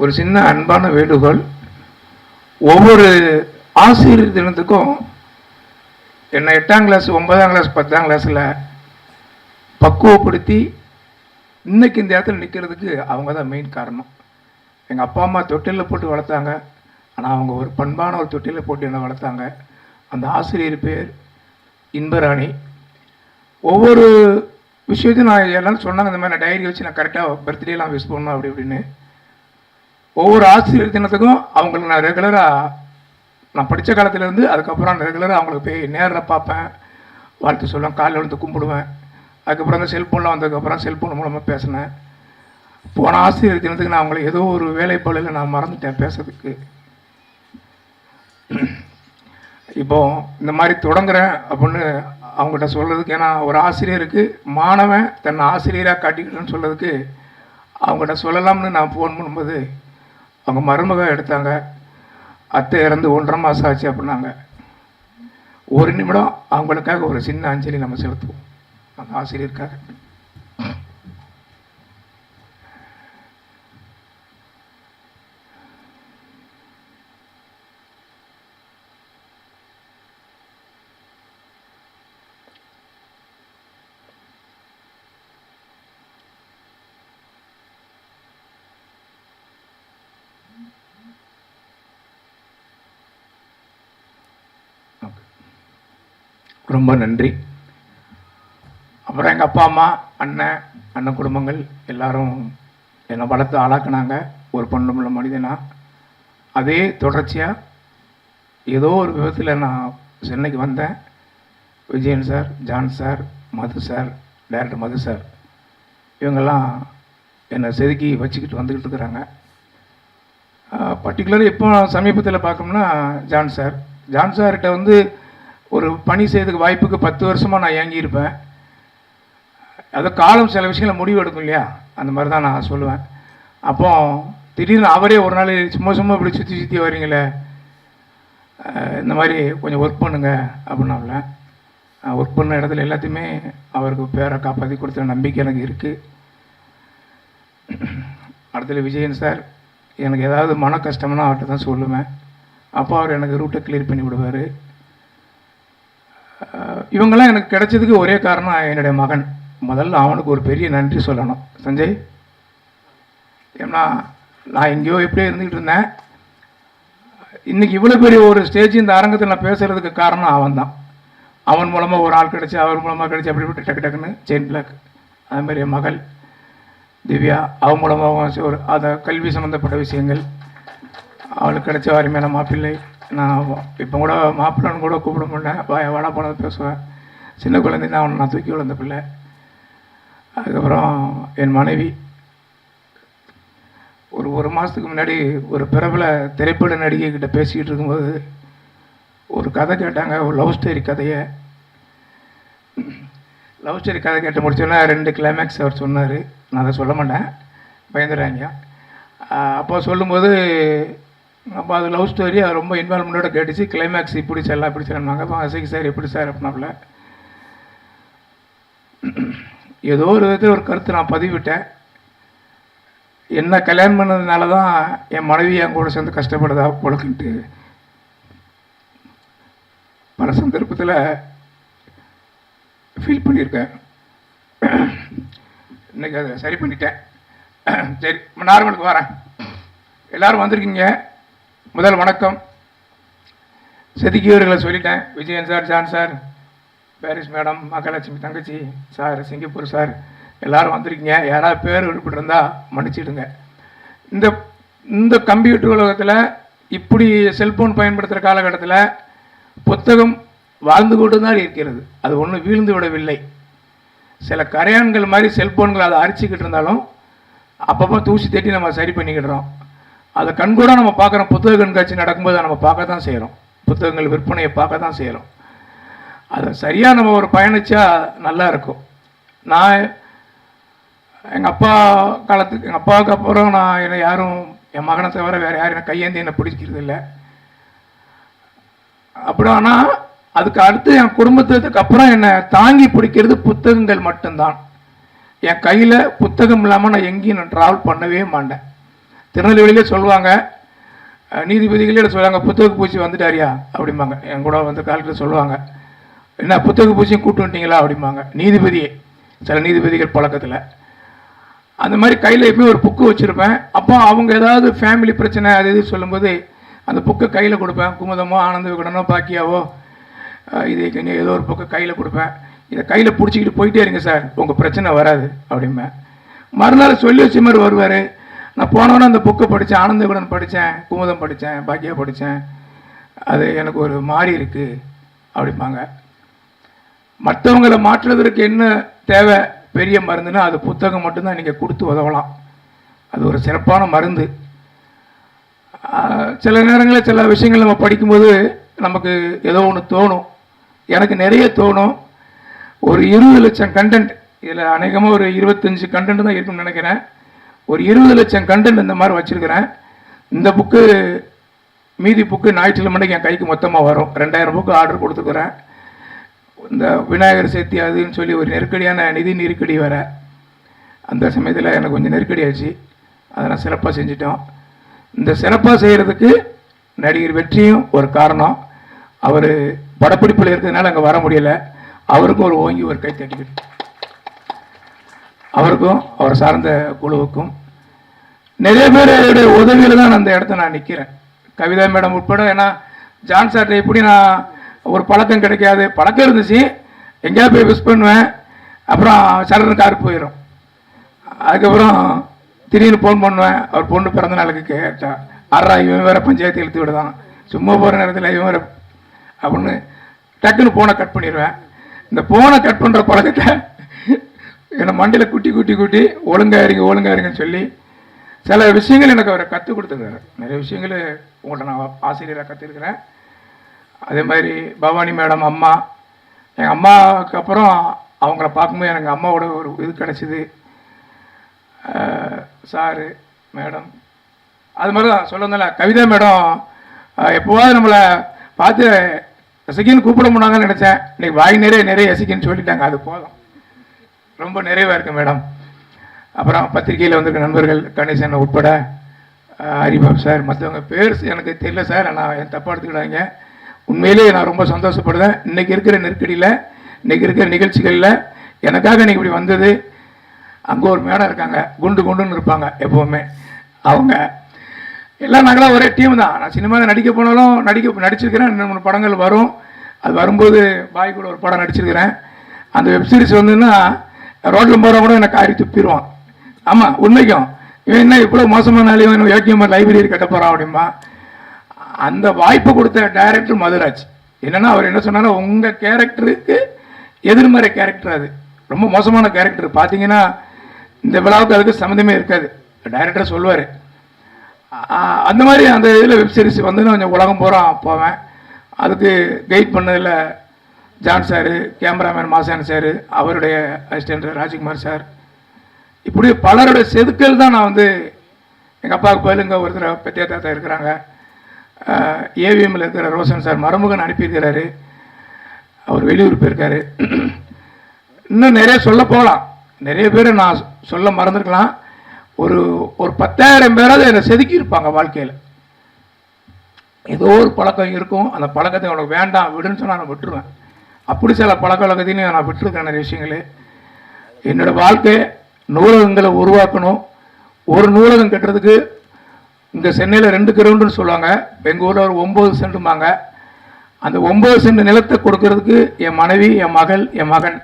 ஒரு சின்ன அன்பான வேண்டுகோள், ஒவ்வொரு ஆசிரியர் தினத்துக்கும் என்னை 8ஆம் கிளாஸ் 9ஆம் கிளாஸ் 10ஆம் கிளாஸில் பக்குவப்படுத்தி இன்னைக்கு இந்த இடத்துல நிற்கிறதுக்கு அவங்க தான் மெயின் காரணம். எங்கள் அப்பா அம்மா தொட்டிலில் போட்டு வளர்த்தாங்க, ஆனால் அவங்க ஒரு பண்பான ஒரு தொட்டிலில் போட்டு என்னை வளர்த்தாங்க. அந்த ஆசிரியர் பேர் இன்பராணி. ஒவ்வொரு விஷயத்தையும் நான் எல்லாம் சொன்னாங்க, இந்த மாதிரி நான் டைரி வச்சு நான் கரெக்டாக பர்த்டேலாம் விஷ் பண்ணணும் அப்படி இப்படின்னு. ஒவ்வொரு ஆசிரியர் தினத்துக்கும் அவங்களுக்கு நான் ரெகுலராக நான் படித்த காலத்துலேருந்து அதுக்கப்புறம் நான் ரெகுலராக அவங்களுக்கு போய் நேரில் பார்ப்பேன், வாழ்த்து சொல்லுவேன், காலையில் வந்து கும்பிடுவேன். அதுக்கப்புறம் அந்த செல்ஃபோன்லாம் வந்ததுக்கப்புறம் செல்ஃபோன் மூலமாக பேசினேன். போன ஆசிரியர் தினத்துக்கு நான் அவங்களை ஏதோ ஒரு வேலைப்பாளையில் நான் மறந்துட்டேன் பேசுறதுக்கு. இப்போ இந்த மாதிரி தொடங்குறேன் அப்படின்னு அவங்ககிட்ட சொல்கிறதுக்கு, ஏன்னா ஒரு ஆசிரியருக்கு மாணவன் தன்னை ஆசிரியராக காட்டிக்கிட்டேன்னு சொல்கிறதுக்கு அவங்ககிட்ட சொல்லலாம்னு நான் ஃபோன் பண்ணும்போது அவங்க மருமக எடுத்தாங்க. அத்தை இறந்து 1.5 மாதம் ஆச்சு அப்படின்னாங்க. ஒரு நிமிடம் அவங்களுக்காக ஒரு சின்ன அஞ்சலி நம்ம செலுத்துவோம் அந்த ஆசிரியருக்காக. ரொம்ப நன்றி. அப்புறம் எங்கள் அப்பா அம்மா, அண்ணன் குடும்பங்கள் எல்லாரும் என்னை வளர்த்து ஆளாக்குனாங்க ஒரு பொண்ணுமுள்ள மனிதனா. அதே தொடர்ச்சியாக ஏதோ ஒரு விதத்தில் நான் சென்னைக்கு வந்தேன். விஜயன் சார், ஜான் சார், மது சார், டைரக்டர் மது சார், இவங்கெல்லாம் என்னை செதுக்கி வச்சுக்கிட்டு வந்துக்கிட்டு இருக்கிறாங்க. பர்டிகுலராக இப்போ சமீபத்தில் பார்க்கணும்னா ஜான் சார்கிட்ட வந்து ஒரு பணி செய்யறதுக்கு வாய்ப்புக்கு 10 வருஷமாக நான் ஏங்கியிருப்பேன். அது காலம் சில விஷயங்களை முடிவு எடுக்கும் இல்லையா, அந்த மாதிரி தான் நான் சொல்லுவேன். அப்போ திடீர்னு அவரே ஒரு நாள் சும்மா இப்படி சுற்றி வரீங்களே, இந்த மாதிரி கொஞ்சம் ஒர்க் பண்ணுங்க அப்படின்னால ஒர்க் பண்ண இடத்துல எல்லாத்தையுமே அவருக்கு பேரை காப்பாற்றி கொடுத்த நம்பிக்கை எனக்கு இருக்குது. அடுத்தது விஜயன் சார், எனக்கு ஏதாவது மன கஷ்டம்னா அவர்கிட்ட தான் சொல்லுவேன். அப்போ அவர் எனக்கு ரூட்டை கிளியர் பண்ணி விடுவார். இவங்கெல்லாம் எனக்கு கிடைச்சதுக்கு ஒரே காரணம் என்னுடைய மகன். முதல்ல அவனுக்கு ஒரு பெரிய நன்றி சொல்லணும் சஞ்சய். ஏன்னா நான் எங்கேயோ எப்படியோ இருந்துக்கிட்டு இருந்தேன். இன்றைக்கி இவ்வளோ பெரிய ஒரு ஸ்டேஜ் இந்த அரங்கத்தில் நான் பேசுகிறதுக்கு காரணம் அவன் தான். அவன் மூலமாக ஒரு ஆள் கிடச்சி, அவர் மூலமாக கிடச்சி, அப்படி விட்டு டக்கு டக்குன்னு செயின் பிளாக். அதுமாதிரி என் மகள் திவ்யா, அவன் மூலமாக ஒரு அதை கல்வி சம்மந்தப்பட்ட விஷயங்கள் அவளுக்கு கிடைச்ச அருமையான மாப்பிள்ளை. நான் இப்போ கூட மாப்பிள்ளைன்னு கூட கூப்பிட மாட்டேன், வாடா போனது பேசுவேன். சின்ன குழந்தை தான் அவனை நான் தூக்கி வளர்ந்த பிள்ளை. அதுக்கப்புறம் என் மனைவி ஒரு மாதத்துக்கு முன்னாடி ஒரு பிரபல திரைப்பட நடிகை கிட்ட பேசிக்கிட்டு இருக்கும்போது ஒரு கதை கேட்டாங்க, ஒரு லவ் ஸ்டோரி கதையை. லவ் ஸ்டோரி கதை கேட்டு முடிச்சோன்னா 2 கிளைமேக்ஸ் அவர் சொன்னார். நான் அதை சொல்ல மாட்டேன், பயந்துடுறாங்க. அப்போ சொல்லும்போது அப்போ அது லவ் ஸ்டோரி, அது ரொம்ப இன்வால்மெண்ட்டோட கேட்டுச்சு. கிளைமேக்ஸ் இப்படி செல்லாம் இப்படி செல்லாங்க. அப்போ அசைக்கு சார் எப்படி சார் அப்படின்னாப்புல ஏதோ ஒரு விதத்தில் ஒரு கருத்து நான் பதிவிட்டேன். என்ன கல்யாணம் பண்ணதுனால தான் என் மனைவி என் கூட சேர்ந்து கஷ்டப்படுதா போலக்குன்ட்டு பல சந்தர்ப்பத்தில் ஃபீல் பண்ணியிருக்கேன். இன்றைக்கி அதை சரி பண்ணிட்டேன். சரி, நார்மலுக்கு வரேன். எல்லோரும் வந்திருக்கீங்க. முதல் வணக்கம். செதுக்கியவர்களை சொல்லிட்டேன். Vijayan sir, John sir, Paris madam, Mahalakshmi தங்கச்சி சார், சிங்கப்பூர் சார், எல்லோரும் வந்திருக்கீங்க. யாராவது பேர் விடுபட்டிருந்தால் மன்னிச்சிடுங்க. இந்த கம்ப்யூட்டர் உலகத்தில் இப்படி செல்ஃபோன் பயன்படுத்துகிற காலகட்டத்தில் புத்தகம் வாழ்ந்து கொண்டு தான் இருக்கிறது. அது ஒன்றும் வீழ்ந்து விடவில்லை. சில கரையான்கள் மாதிரி செல்ஃபோன்கள் அதை அரிச்சிக்கிட்டு இருந்தாலும் அப்பப்போ தூசி தட்டி நம்ம சரி பண்ணிக்கிடுறோம். அதை கண்கூட நம்ம பார்க்குறோம். புத்தக கண்காட்சி நடக்கும்போது நம்ம பார்க்க தான் செய்கிறோம். புத்தகங்கள் விற்பனையை பார்க்க தான் செய்கிறோம். அதை சரியாக நம்ம ஒரு பயணிச்சா நல்லா இருக்கும். நான் எங்கள் அப்பாவுக்கு அப்புறம் நான் என்னை யாரும், என் மகனை தவிர வேறு யாரும் என்னை கையேந்தி என்னை பிடிக்கிறது இல்லை. அப்படி ஆனால் அதுக்கு அடுத்து என் குடும்பத்துக்கு அப்புறம் என்னை தாங்கி பிடிக்கிறது புத்தகங்கள் மட்டும்தான். என் கையில் புத்தகம் இல்லாமல் நான் எங்கேயும் நான் ட்ராவல் பண்ணவே மாட்டேன். திருநெல்வேலியிலே சொல்லுவாங்க, நீதிபதிகளே சொல்லுவாங்க, புத்தக பூச்சி வந்துட்டாரியா அப்படிம்பாங்க. என் கூட வந்து காலத்தில் சொல்லுவாங்க, என்ன புத்தக பூச்சியும் கூட்டு வந்துட்டீங்களா அப்படிம்பாங்க நீதிபதியே. சில நீதிபதிகள் பழக்கத்தில் அந்த மாதிரி கையில் எப்பயும் ஒரு புக்கு வச்சுருப்பேன். அப்போ அவங்க ஏதாவது ஃபேமிலி பிரச்சனை அது இது சொல்லும்போது அந்த புக்கை கையில் கொடுப்பேன். குமுதமோ ஆனந்த விகடனோ பாக்கியாவோ இது ஏதோ ஒரு புக்கை கையில் கொடுப்பேன். இதை கையில் பிடிச்சிக்கிட்டு போயிட்டே இருங்க சார், உங்கள் பிரச்சனை வராது அப்படிம்பேன். மறுநாள் சொல்லி வச்ச மாதிரி வருவார். நான் போனவொன்னே அந்த புக்கை படித்தேன், ஆனந்த விகடன் படித்தேன், குமுதம் படித்தேன், பாக்கியா படித்தேன், அது எனக்கு ஒரு மாறி இருக்குது அப்படிம்பாங்க. மற்றவங்களை மாற்றுவதற்கு என்ன தேவை பெரிய மருந்துன்னா அது புத்தகம் மட்டும்தான் நீங்கள் கொடுத்து உதவலாம். அது ஒரு சிறப்பான மருந்து. சில நேரங்களில் சில விஷயங்கள் நம்ம படிக்கும்போது நமக்கு ஏதோ ஒன்று தோணும். எனக்கு நிறைய தோணும். ஒரு 20 லட்சம் கண்டென்ட், இதில் அநேகமாக ஒரு 25 கண்டென்ட் தான் இருக்குன்னு நினைக்கிறேன். ஒரு 20 லட்சம் கண்டென்ட் இந்த மாதிரி வச்சுருக்கிறேன். இந்த புக்கு மீதி புக்கு ஞாயிற்றுக்கிழமைக்கு என் கைக்கு மொத்தமாக வரும். 2000 புக்கு ஆர்டர் கொடுத்துக்கிறேன். இந்த விநாயகர் சதுர்த்தி அதுன்னு சொல்லி ஒரு நெருக்கடியான நிதி நெருக்கடி வர அந்த சமயத்தில் எனக்கு கொஞ்சம் நெருக்கடி ஆச்சு. அதை நான் சிறப்பாக செஞ்சிட்டோம். இந்த சிறப்பாக செய்கிறதுக்கு நடிகர் வெற்றியும் ஒரு காரணம். அவர் படப்பிடிப்பில் இருக்கிறதுனால அங்கே வர முடியலை. அவருக்கும் ஒரு ஓங்கி ஒரு கை தட்டிக்கிட்டு, அவருக்கும் அவர் சார்ந்த குழுவுக்கும் நிறைய பேருடைய உதவியில் தான் அந்த இடத்த நான் நிற்கிறேன். கவிதா மேடம் உட்பட. ஏன்னா ஜான் சார்ட்ட எப்படி நான் ஒரு பழக்கம் கிடைக்காது, பழக்கம் இருந்துச்சு, எங்கேயாவது போய் விஷ் பண்ணுவேன், அப்புறம் சடன்னு கார் போயிடும். அதுக்கப்புறம் திடீர்னு ஃபோன் பண்ணுவேன், அவர் பொண்ணு பிறந்த நாளுக்கு கேட்டா, ஆறா இவன் வேறு பஞ்சாயத்து இழுத்து விடுதான், சும்மா போகிற நேரத்தில் இவன் வேறு அப்படின்னு டக்குன்னு ஃபோனை கட் பண்ணிடுவேன். இந்த ஃபோனை கட் பண்ணுற பழக்கத்தை என்னை மண்டையில் குட்டி குட்டி குட்டி ஒழுங்காயிருங்கன்னு சொல்லி சில விஷயங்கள் எனக்கு அவரை கற்றுக் கொடுத்துருக்காரு. நிறைய விஷயங்கள் உங்கள்கிட்ட நான் ஆசிரியராக கற்றுருக்கிறேன். அதே மாதிரி பவானி மேடம் அம்மா, எங்கள் அம்மாவுக்கு அப்புறம் அவங்கள பார்க்கும்போது எனக்கு அம்மாவோட ஒரு இது கிடச்சிது. சாரு மேடம் அது மாதிரி தான் சொல்லுங்கள. கவிதா மேடம் எப்போவாது நம்மளை பார்த்து ரசிகன்னு கூப்பிட முடியாங்கன்னு நினச்சேன். இன்றைக்கி வாய் நிறைய ரசிகன்னு சொல்லிட்டாங்க, அது போதும், ரொம்ப நிறைவாக இருக்குது மேடம். அப்புறம் பத்திரிகையில் வந்திருக்க நண்பர்கள் கணேசன் உட்பட, ஹரிபாபு சார், மற்றவங்க பேர் எனக்கு தெரியல சார், நான் என் தப்பாக எடுத்துக்கிட்டாங்க. உண்மையிலேயே நான் ரொம்ப சந்தோஷப்படுறேன். இன்றைக்கி இருக்கிற நெருக்கடியில், இன்றைக்கி இருக்கிற நிகழ்ச்சிகளில் எனக்காக இன்றைக்கி இப்படி வந்தது. அங்கே ஒரு மேடம் இருக்காங்க, குண்டுன்னு இருப்பாங்க எப்போவுமே. அவங்க எல்லாம் நாங்களாம் ஒரே டீம் தான். நான் சினிமாவில் நடிக்க போனாலும் நடிச்சிருக்கிறேன். 2-3 படங்கள் வரும். அது வரும்போது பாய் கூட ஒரு படம் நடிச்சிருக்கிறேன். அந்த வெப்சீரிஸ் வந்துன்னா ரோட்டில் போகிற கூட எனக்கு காரி துப்பிடுவான். ஆமாம், உண்மைக்கும் இவன் என்ன இவ்வளோ மோசமான நாளையும் யோக்கியமாக லைப்ரரி கட்ட போகிறான் அப்படின்பா. அந்த வாய்ப்பு கொடுத்த டைரக்டர் மதுராஜ். என்னென்னா அவர் என்ன சொன்னாலும், உங்கள் கேரக்டருக்கு எதிர்மறை கேரக்டர், அது ரொம்ப மோசமான கேரக்டர், பார்த்தீங்கன்னா இந்த விழாவுக்கு அதுக்கு சம்மந்தமே இருக்காது, டைரக்டர் சொல்லுவார். அந்த மாதிரி அந்த இதில் வெப்சீரிஸ் வந்து நான் கொஞ்சம் உலகம் போவேன். அதுக்கு கைட் பண்ணதில் John sir, cameraman Masan sir, அவருடைய அசிஸ்டன்ட் ராஜ்குமார் சார், இப்படி பலருடைய செதுக்கல் தான் நான் வந்து எங்கள் அப்பாவுக்கு பதிலுங்க ஒருத்தர் பெத்தியா தாத்தா இருக்கிறாங்க, ஏவிஎம்மில் இருக்கிற ரோஷன் சார் மருமகன் அனுப்பியிருக்கிறாரு, அவர் வெளியூர் போயிருக்காரு. இன்னும் நிறைய சொல்ல போகலாம், நிறைய பேர் நான் சொல்ல மறந்துருக்கலாம். ஒரு 10,000 பேராவது என்னை செதுக்கி இருப்பாங்க வாழ்க்கையில். ஏதோ ஒரு பழக்கம் இருக்கும், அந்த பழக்கத்தை உனக்கு வேண்டாம் விடுன்னு சொன்னால் நான் விட்டுருவேன். அப்படி சில பழக்க வழக்கத்தையும் நான் விட்டுருக்கேன் நிறைய விஷயங்கள். என்னோடய வாழ்க்கை நூலகங்களை உருவாக்கணும். ஒரு நூலகம் கட்டுறதுக்கு இங்கே சென்னையில் 2 கிரவுண்டுன்னு சொல்லுவாங்க, எங்கள் ஊரில் ஒரு 9 சென்ட்டுமாங்க. அந்த 9 சென்ட் நிலத்தை கொடுக்கறதுக்கு என் மனைவி, என் மகள், என் மகன்.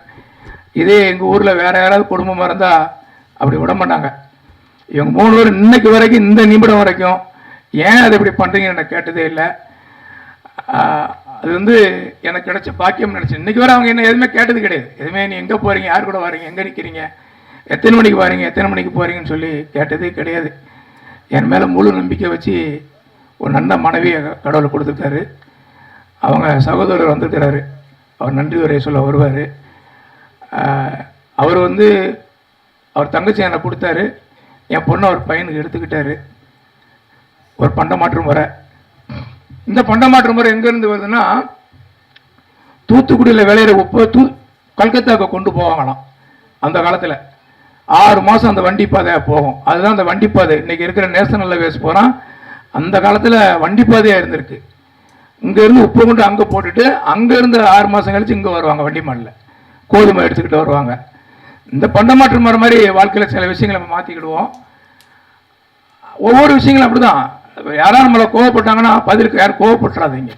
இதே எங்கள் ஊரில் வேறு யாராவது குடும்பமாக இருந்தால் அப்படி விட மாட்டாங்க. இவங்க 3 பேர் இன்னைக்கு வரைக்கும், இந்த நிமிடம் வரைக்கும் ஏன் அதை இப்படி பண்ணுறீங்கன்னு எனக்கு கேட்டதே இல்லை. அது வந்து எனக்கு கிடைச்ச பாக்கியம் நினச்சேன். இன்றைக்கி வரை அவங்க என்ன எதுவுமே கேட்டது கிடையாது. எதுவுமே நீ எங்கே போகிறீங்க, யார் கூட வரீங்க, எங்கே நிற்கிறீங்க, எத்தனை மணிக்கு வரீங்க, எத்தனை மணிக்கு போகிறீங்கன்னு சொல்லி கேட்டதே கிடையாது. என் மேலே முழு நம்பிக்கை வச்சு ஒரு நல்ல மனைவியை கடவுளை கொடுத்துருக்காரு. அவங்க சகோதரர் வந்திருக்கிறாரு, அவர் நன்றி உரையை சொல்ல வருவார். அவர் வந்து அவர் தங்கச்சி எனக்கு கொடுத்தாரு, என் பொண்ணை அவர் பையனுக்கு எடுத்துக்கிட்டாரு. ஒரு பண்டமாற்று முறை. இந்த பண்டமாற்று முறை எங்கேருந்து வருதுன்னா, தூத்துக்குடியில் விளையிற உப்பு கல்கத்தாவுக்கு கொண்டு போவாங்களாம். அந்த காலத்தில் 6 மாதம் அந்த வண்டி பாதை போகும். அதுதான் அந்த வண்டி பாதை. இன்றைக்கி இருக்கிற நேஷனல் ஹைவேஸ் போகிறான், அந்த காலத்தில் வண்டி பாதையாக இருந்திருக்கு. இங்கேருந்து உப்பு கொண்டு அங்கே போட்டுட்டு அங்கேருந்து 6 மாதம் கழிச்சு இங்கே வருவாங்க வண்டி மாடலில் கோதுமை எடுத்துக்கிட்டு வருவாங்க. இந்த பண்டமாற்று முறை மாதிரி வாழ்க்கையில் சில விஷயங்களை நம்ம மாற்றிக்கிடுவோம். ஒவ்வொரு விஷயங்களும் அப்படி தான். யாராவது நம்மளை கோவப்பட்டாங்கன்னா பதிலுக்கு யாரும் கோவப்பட்டுறாதீங்க,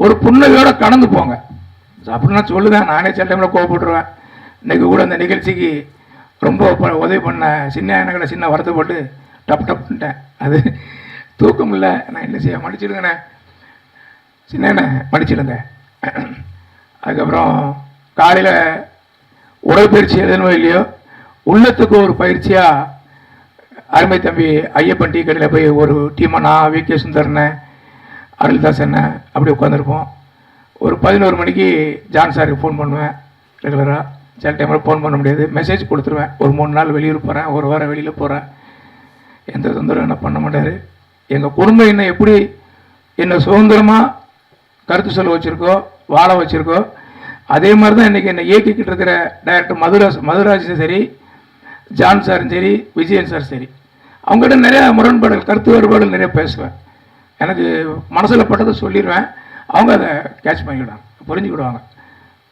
ஒரு புன்னகையோடு கடந்து போங்க அப்படின்னு நான் சொல்லுவேன். நானே சில டைமில் கோவப்பட்டுருவேன். இன்றைக்கி கூட அந்த நிகழ்ச்சிக்கு ரொம்ப உதவி பண்ண சின்ன எண்ணங்களை சின்ன வருத்தப்பட்டு டப்புன்ட்டேன். அது தூக்கம் இல்லை, நான் என்ன செய்ய மன்னிச்சிடுங்கண்ணே, சின்ன என்ன மன்னிச்சிடுங்க. அதுக்கப்புறம் காலையில் உடற்பயிற்சி எழுதணுமோ இல்லையோ, உள்ளத்துக்கு ஒரு பயிற்சியாக அருமை தம்பி ஐயப்பன் டீ கடையில் போய் ஒரு டீமாக நான் வி.கே. சுந்தரனை, அருள்தாஸ் என்ன அப்படி உட்காந்துருப்போம். ஒரு 11 மணிக்கு ஜான் சாருக்கு ஃபோன் பண்ணுவேன் ரெகுலராக. சில டைமில் ஃபோன் பண்ண முடியாது, மெசேஜ் கொடுத்துருவேன். ஒரு 3 நாள் வெளியூர் போகிறேன், ஒரு வாரம் வெளியில் போகிறேன், எந்த தொந்தரவும் என்ன பண்ண மாட்டார். எங்கள் குடும்பம் என்ன எப்படி என்னை சுதந்திரமாக கருத்து சொல்ல வச்சுருக்கோ, வாழ வச்சுருக்கோ, அதே மாதிரி தான் இன்றைக்கி என்னை இயக்கிக்கிட்டு இருக்கிற டைரக்டர் மதுராஜும் சரி, ஜான் சாரும் சரி, விஜயன் சார் சரி, அவங்ககிட்ட நிறையா முரண்பாடுகள், கருத்து வேறுபாடுகள் நிறைய பேசுவேன். எனக்கு மனசில் பட்டதை சொல்லிடுவேன், அவங்க அதை கேட்ச் பண்ணிக்கிடுவாங்க, புரிஞ்சுக்கிடுவாங்க.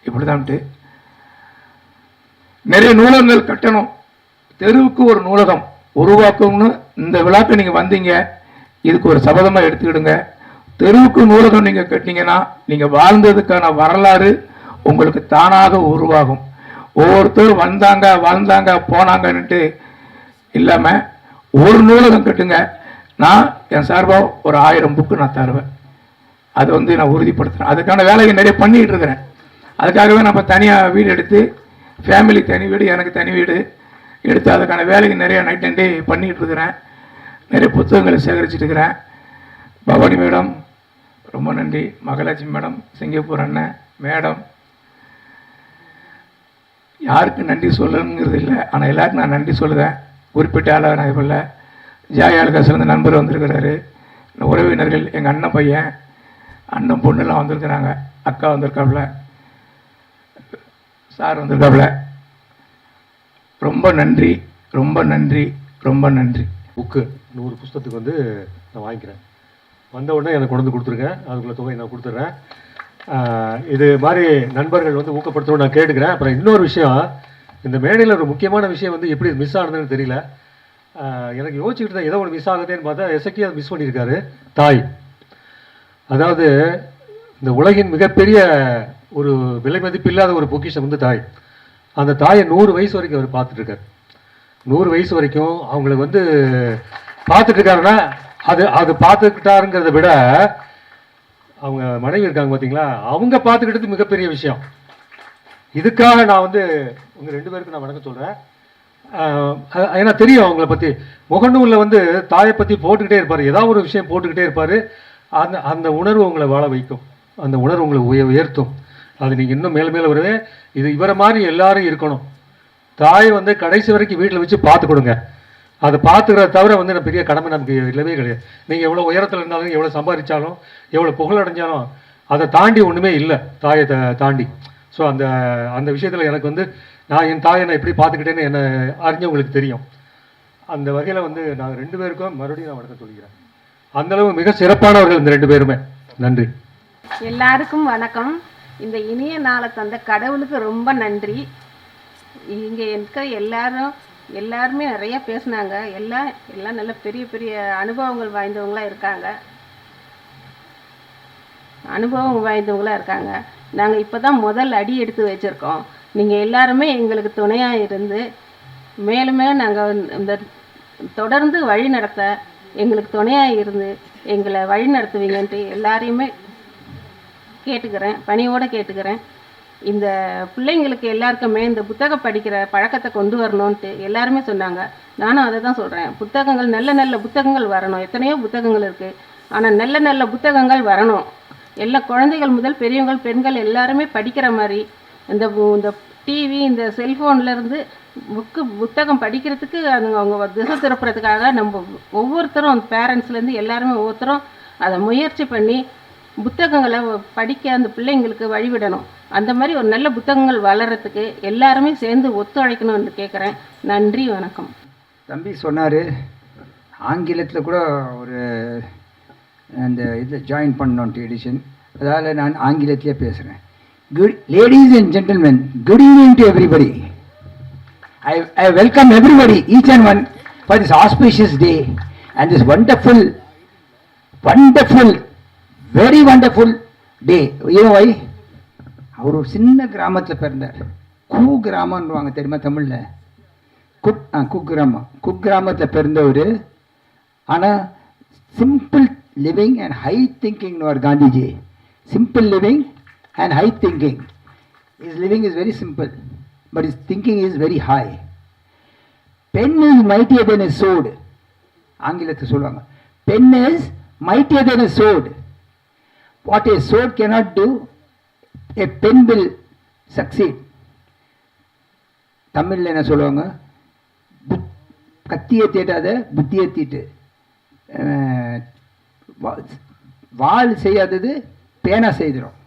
இப்படி தான்ட்டு நிறைய நூலகங்கள் கட்டணும், தெருவுக்கு ஒரு நூலகம் உருவாக்கணும்னு இந்த விழாக்கு நீங்கள் வந்தீங்க. இதுக்கு ஒரு சபதமாக எடுத்துக்கிடுங்க. தெருவுக்கு நூலகம் நீங்கள் கட்டினீங்கன்னா நீங்கள் வாழ்ந்ததுக்கான வரலாறு உங்களுக்கு தானாக உருவாகும். ஒவ்வொருத்தரும் வந்தாங்க வாழ்ந்தாங்க போனாங்கன்னுட்டு இல்லாமல் ஒரு நூலகம் கட்டுங்க. நான் என் சார்பாக ஒரு 1000 புக்கு நான் தருவேன். அதை நான் உறுதிப்படுத்துகிறேன். அதுக்கான வேலையை நிறைய பண்ணிக்கிட்டு இருக்கிறேன். அதுக்காகவே நம்ம தனியாக வீடு எடுத்து, ஃபேமிலி தனி வீடு, எனக்கு தனி வீடு எடுத்து அதுக்கான வேலைக்கு நிறைய நைட் அண்ட் டே பண்ணிக்கிட்டு இருக்கிறேன். நிறைய புத்தகங்களை சேகரிச்சுட்டு இருக்கிறேன். பவானி மேடம் ரொம்ப நன்றி, மகாலட்சுமி மேடம், சிங்கப்பூர் அண்ணன் மேடம், யாருக்கு நன்றி சொல்லணுங்கிறது இல்லை, ஆனால் எல்லாருக்கும் நான் நன்றி சொல்லுவேன். குறிப்பிட்ட ஆளாக நான் இப்போ ஜாயாளுக்கா சிறந்த நண்பர் வந்திருக்கிறாரு, உறவினர்கள், எங்கள் அண்ணன் பையன், அண்ணன் பொண்ணுலாம் வந்திருக்கிறாங்க, அக்கா வந்திருக்காப்புல, சார் வந்திருக்காப்புல. ரொம்ப நன்றி, ரொம்ப நன்றி, ரொம்ப நன்றி. புக்கு 100 புஸ்தகத்துக்கு நான் வாங்கிக்கிறேன். வந்த உடனே எனக்கு கொண்டு வந்து கொடுத்துருங்க, அதுக்குள்ள தொகை நான் கொடுத்துட்றேன். இது மாதிரி நண்பர்கள் ஊக்கப்படுத்தணும்னு நான் கேட்டுக்கிறேன். அப்புறம் இன்னொரு விஷயம், இந்த மேடையில் ஒரு முக்கியமான விஷயம் எப்படி மிஸ் ஆனதுன்னு தெரியல. எனக்கு யோசிச்சுக்கிட்டு தான் ஏதோ ஒன்று மிஸ் ஆகுதுன்னு பார்த்தா எசக்கி அதை மிஸ் பண்ணியிருக்காரு. தாய், அதாவது இந்த உலகின் மிகப்பெரிய ஒரு விலை மதிப்பில்லாத ஒரு பொக்கிஷம் தாய். அந்த தாயை 100 வயசு வரைக்கும் அவர் பார்த்துட்ருக்கார். 100 வயசு வரைக்கும் அவங்களை பார்த்துட்ருக்காருன்னா அது பார்த்துக்கிட்டாருங்கிறத விட அவங்க மனைவி இருக்காங்க பார்த்தீங்களா, அவங்க பார்த்துக்கிட்டது மிகப்பெரிய விஷயம். இதுக்காக நான் உங்கள் 2 பேருக்கு நான் வணக்கம் சொல்கிறேன். ஏன்னா தெரியும் அவங்கள பற்றி. முகநூலில் தாயை பற்றி போட்டுக்கிட்டே இருப்பார், ஏதாவது ஒரு விஷயம் போட்டுக்கிட்டே இருப்பார். அந்த உணர்வு உங்களை வாழ வைக்கும், அந்த உணர்வு உங்களை உயர்த்தும். அது நீங்கள் இன்னும் மேலே மேலே வருவே. இது இவரை மாதிரி எல்லாரும் இருக்கணும். தாயை கடைசி வரைக்கும் வீட்டில் வச்சு பார்த்து கொடுங்க. அதை பார்த்துக்கிறத தவிர நான் பெரிய கடமை நமக்கு இல்லவே கிடையாது. நீங்கள் எவ்வளோ உயரத்தில் இருந்தாலும், எவ்வளோ சம்பாதிச்சாலும், எவ்வளோ புகழ் அடைஞ்சாலும் அதை தாண்டி ஒன்றுமே இல்லை, தாயை தாண்டி. ஸோ அந்த விஷயத்தில் எனக்கு நான் என் தாயை நான் எப்படி பார்த்துக்கிட்டேன்னு என்னை அறிஞ்சவங்களுக்கு தெரியும். அந்த வகையில் நாங்கள் 2 பேருக்கும் மறுபடியும் நான் வணக்கம் சொல்லிக்கிறேன். அந்தளவு மிக சிறப்பானவர்கள் இந்த 2 பேருமே. நன்றி. எல்லாருக்கும் வணக்கம். இந்த இனிய நாளை தந்த கடவுளுக்கு ரொம்ப நன்றி. இங்கே இருக்க எல்லாருமே நிறைய பேசுனாங்க. எல்லாம் நல்ல பெரிய பெரிய அனுபவங்கள் வாய்ந்தவங்களாக இருக்காங்க. நாங்கள் இப்போ தான் முதல் அடி எடுத்து வச்சுருக்கோம். நீங்கள் எல்லாருமே எங்களுக்கு துணையாக இருந்து மேலும் மேலும் நாங்கள் இந்த தொடர்ந்து வழி நடத்த எங்களுக்கு துணையாக இருந்து எங்களை வழி நடத்துவீங்கன்ட்டு எல்லாரையுமே பணியோடு கேட்டுக்கிறேன். இந்த பிள்ளைங்களுக்கு எல்லாருக்குமே இந்த புத்தகம் படிக்கிற பழக்கத்தை கொண்டு வரணும்ன்ட்டு எல்லாருமே சொன்னாங்க. நானும் அதை தான் சொல்கிறேன். புத்தகங்கள் நல்ல நல்ல புத்தகங்கள் வரணும். எத்தனையோ புத்தகங்கள் இருக்குது, ஆனால் நல்ல நல்ல புத்தகங்கள் வரணும். எல்லா குழந்தைகள் முதல் பெரியவங்கள், பெண்கள் எல்லாருமே படிக்கிற மாதிரி இந்த டிவி, இந்த செல்ஃபோன்லேருந்து புத்தகம் படிக்கிறதுக்கு அவங்க திசை திருப்புறதுக்காக நம்ம ஒவ்வொருத்தரும் பேரண்ட்ஸ்லேருந்து எல்லாருமே ஒவ்வொருத்தரும் அதை முயற்சி பண்ணி புத்தகங்களை படிக்க அந்த பிள்ளைங்களுக்கு வழிவிடணும். அந்த மாதிரி ஒரு நல்ல புத்தகங்கள் வளர்கிறதுக்கு எல்லாருமே சேர்ந்து ஒத்துழைக்கணும்னு கேட்குறேன். நன்றி, வணக்கம். தம்பி சொன்னார், ஆங்கிலத்தில் கூட ஒரு அந்த இதில் ஜாயின் பண்ணோன்ட்டு எடிஷன், அதால் நான் ஆங்கிலத்திலே பேசுகிறேன். Good ladies and gentlemen, good evening to everybody. I welcome everybody, each and one, for this auspicious day and this wonderful, very wonderful day. You know why? அவர் ஒரு சின்ன கிராமத்தில் பிறந்தார். கிராமம்னுவாங்க தெரியுமா தமிழில்? குக்கிராமத்தில் பிறந்தவர். ஆனால் சிம்பிள் லிவிங் அண்ட் ஹை திங்கிங்னுவார் Gandhiji. Simple living and high thinking. His living is very simple, but his thinking is very high. Pen is mightier than a sword. ஆங்கிலத்தில் சொல்லுவாங்க, pen is mightier than a sword. What a sword cannot do, a pen will succeed. தமிழில் என்ன சொல்லுவாங்க? கத்தியை தீட்டாத புத்தியை தீட்டு. வாள் செய்யாதது பேனா செய்திடும்,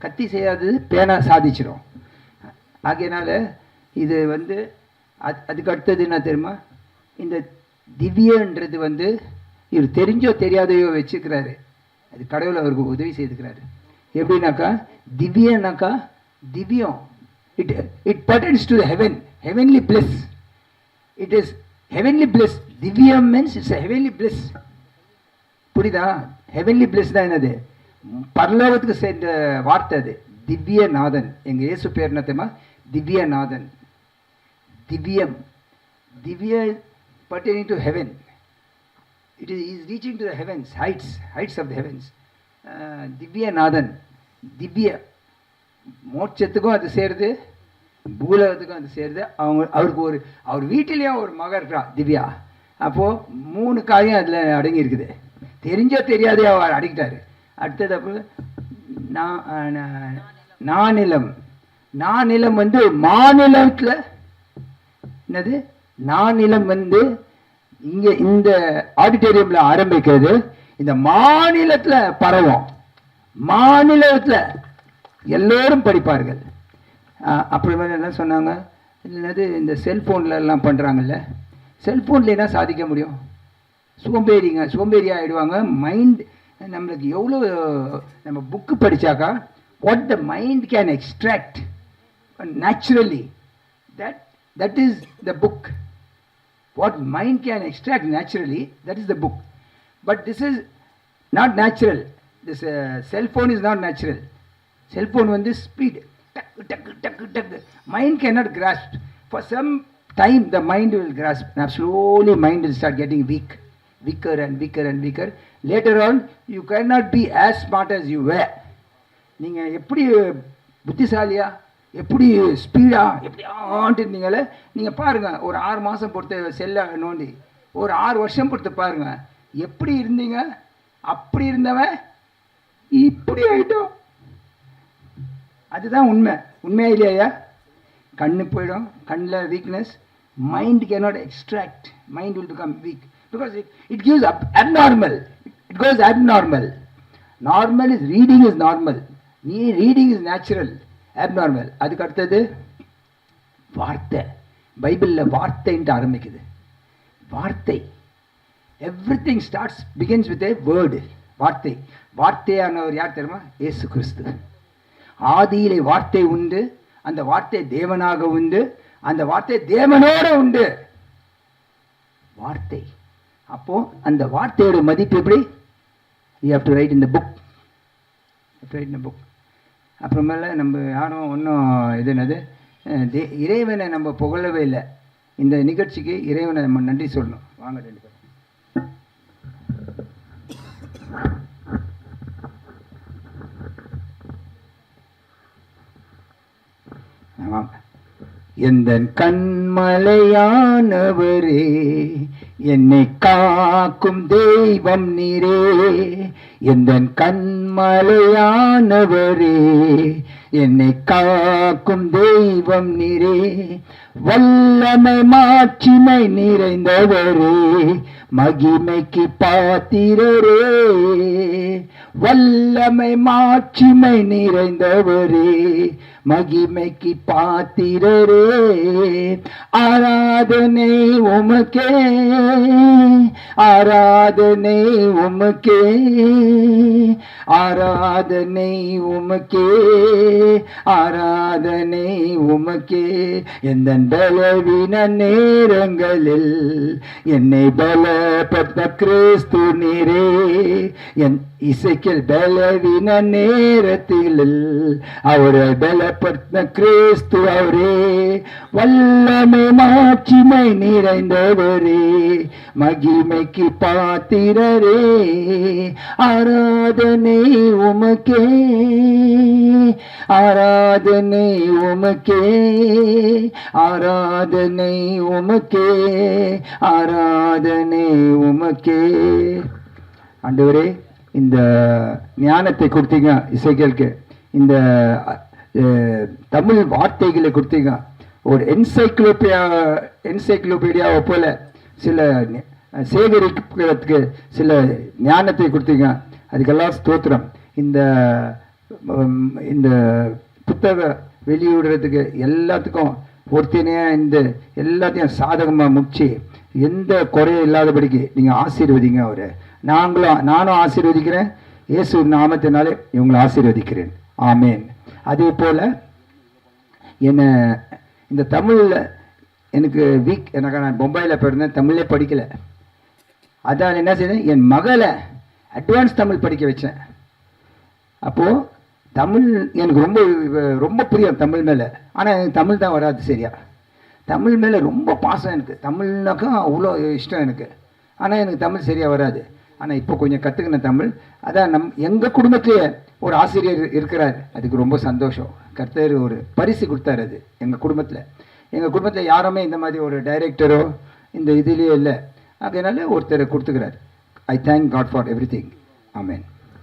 கத்தி செய்யாதது பேனா சாதிச்சிடும். ஆகையினால இது வந்து அதுக்கு அடுத்தது என்ன தெரியுமா? இந்த திவ்யன்றது வந்து இவர் தெரிஞ்சோ தெரியாதையோ வச்சுக்கிறாரு. அது கடவுள் அவருக்கு உதவி செய்துக்கிறாரு. எப்படின்னாக்கா திவ்யனாக்கா திவ்யம், it pertains to heaven, heavenly bliss. It is heavenly bliss. திவ்யம் மீன்ஸ் இட்ஸ் ஹெவன்லி பிளஸ். புரியுதா? ஹெவன்லி பிளஸ் தான் என்னது? பரலோகத்துக்கு சேர்ந்த வார்த்தை அது. திவ்யநாதன். எங்கள் இயேசு பேர் என்ன தெரியுமா? திவ்யநாதன். திவ்யம், திவ்ய pertaining to heaven. It is reaching to the heavens, heights of the heavens. Divyanathan, திவ்ய மோட்சத்துக்கும் அது சேருது, பூலகத்துக்கும் அது சேருது. அவருக்கு அவர் வீட்டிலேயே ஒரு மக இருக்கிறா திவ்யா. அப்போது 3 காரியம் அதில் அடங்கி இருக்குது. தெரிஞ்சோ தெரியாதே அவர் அடங்கிட்டார். அடுத்தது அப்புறம் நானிலம். நானிலம் வந்து மாநிலத்தில் என்னது? நானிலம் வந்து இங்கே இந்த ஆடிட்டோரியமில் ஆரம்பிக்கிறது, இந்த மாநிலத்தில் பரவும். மாநிலத்தில் எல்லோரும் படிப்பார்கள். அப்புறமே என்ன சொன்னாங்க? என்னது இந்த செல்ஃபோனில் எல்லாம் பண்ணுறாங்கல்ல, செல்ஃபோனில் என்ன சாதிக்க முடியும்? சோம்பேறி ஆகிடுவாங்க. மைண்ட் நம்மளுக்கு எவ்வளோ நம்ம புக்கு படித்தாக்கா what the mind can extract naturally, that is the book. What mind can extract naturally, that is the book. But this is not natural. This cell phone is not natural. Cell phone when this speed, tuck, mind cannot grasp. For some time the mind will grasp. Now slowly mind will start getting weaker and weaker. Later on you cannot be as smart as you were. நீங்கள் எப்படி புத்திசாலியா, எப்படி ஸ்பீடாக எப்படி ஆண்டிருந்தீங்களே, நீங்கள் பாருங்கள். ஒரு 6 மாதம் பொறுத்து செல்ல நோண்டி ஒரு 6 வருஷம் பொறுத்து பாருங்கள். எப்படி இருந்தீங்க? அப்படி இருந்தவன் இப்படி ஆகிட்டோம். அதுதான் உண்மையா இல்லையா? கண்ணு போயிடும், கண்ணில் weakness. Mind cannot extract. Mind will become week because it gives abnormal. It goes abnormal. Normal is reading is normal. Reading is natural. abnormal. அதுக்கு அடுத்தது வார்த்தை. பைபிளில் வார்த்தைன்ட்டு ஆரம்பிக்குது. வார்த்தை, everything begins with A word. வார்த்தை. வார்த்தையானவர் யார் தெரியுமா? இயேசு கிறிஸ்து. ஆதியிலே வார்த்தை உண்டு, அந்த வார்த்தை தேவனாக உண்டு, அந்த வார்த்தை தேவனோட உண்டு. வார்த்தை. அப்போ அந்த வார்த்தையோட மதிப்பு எப்படி? you have to write in the book. அப்புறமேல நம்ம யாரும் ஒன்றும் என்னது இறைவனை நம்ம புகழவே இல்லை. இந்த நிகழ்ச்சிக்கு இறைவனை நம்ம நன்றி சொல்லணும். வாங்க 2 பேரும். வாங்க. எந்தன் கண்மலையானவரே, என்னை காக்கும் தெய்வம் நீரே. எந்தன் கண்மலையானவரே, என்னை காக்கும் தெய்வம் நீரே. வல்லமை மாட்சிமை நிறைந்தவரே, மகிமைக்கு பாத்திரரே. வல்லமை மாட்சிமை நிறைந்தவரே, மகிமைக்கு பாத்திரரே. ஆராதனை உமக்கே, ஆராதனை உமக்கே, ஆராதனை உமக்கே, ஆராதனை உமக்கே. எந்த பலவீன நேரங்களில் என்னை பலப்படுத்த கிறிஸ்து நீரே. என் இசைக்கில் பலவீன நேரத்தில் அவரை பலப்படுத்த கிறிஸ்து அவரே. வல்லமை மாட்சிமை நிறைந்தவரே, மகிமைக்கு பாத்திரரே. ஆராதனை உமக்கே, ஆராதனை உமக்கே, ஆராதனை உமக்கே, ஆராதனை உமக்கே. ஆண்டவரே, இந்த ஞானத்தை கொடுத்தீங்க இசைகளுக்கு, இந்த தமிழ் வார்த்தைகளை கொடுத்தீங்க. ஒரு என்சைக்ளோபீடியாவை போல சில சேகரிக்கிறதுக்கு சில ஞானத்தை கொடுத்தீங்க. அதுக்கெல்லாம் ஸ்தோத்திரம். இந்த இந்த புத்தக வெளியிடுறதுக்கு எல்லாத்துக்கும் ஒருத்தனையாக இந்த எல்லாத்தையும் சாதகமாக முடிச்சு எந்த குறையும் இல்லாதபடிக்கு நீங்கள் ஆசீர்வதிங்க அவரை. நானும் ஆசீர்வதிக்கிறேன். இயேசு நாமத்தினாலே இவங்களை ஆசீர்வதிக்கிறேன். ஆமேன். அதே போல் என்னை இந்த தமிழில் எனக்கு எனக்கு நான் பொம்பாயில் போயிருந்தேன், தமிழே படிக்கலை. அதான் என்ன செய்தேன், என் மகளை அட்வான்ஸ் தமிழ் படிக்க வச்சேன். அப்போது தமிழ் எனக்கு ரொம்ப ரொம்ப பிரியம் தமிழ் மேலே. ஆனால் எனக்கு தமிழ் தான் வராது சரியா. தமிழ் மேலே ரொம்ப பாசம் எனக்கு. தமிழ்னாக்கா அவ்வளோ இஷ்டம் எனக்கு. ஆனால் எனக்கு தமிழ் சரியாக வராது. ஆனால் இப்போ கொஞ்சம் கற்றுக்கின தமிழ். அதான் எங்கள் குடும்பத்திலேயே ஒரு ஆசிரியர் இருக்கிறார். அதுக்கு ரொம்ப சந்தோஷம். கர்த்தர் ஒரு பரிசு கொடுத்தாரு. அது எங்கள் குடும்பத்தில் யாருமே இந்த மாதிரி ஒரு டைரக்டரோ இந்த இதுலேயே இல்லை. அதனால ஒருத்தர் கொடுத்துக்கிறார். I thank God for everything. Amen.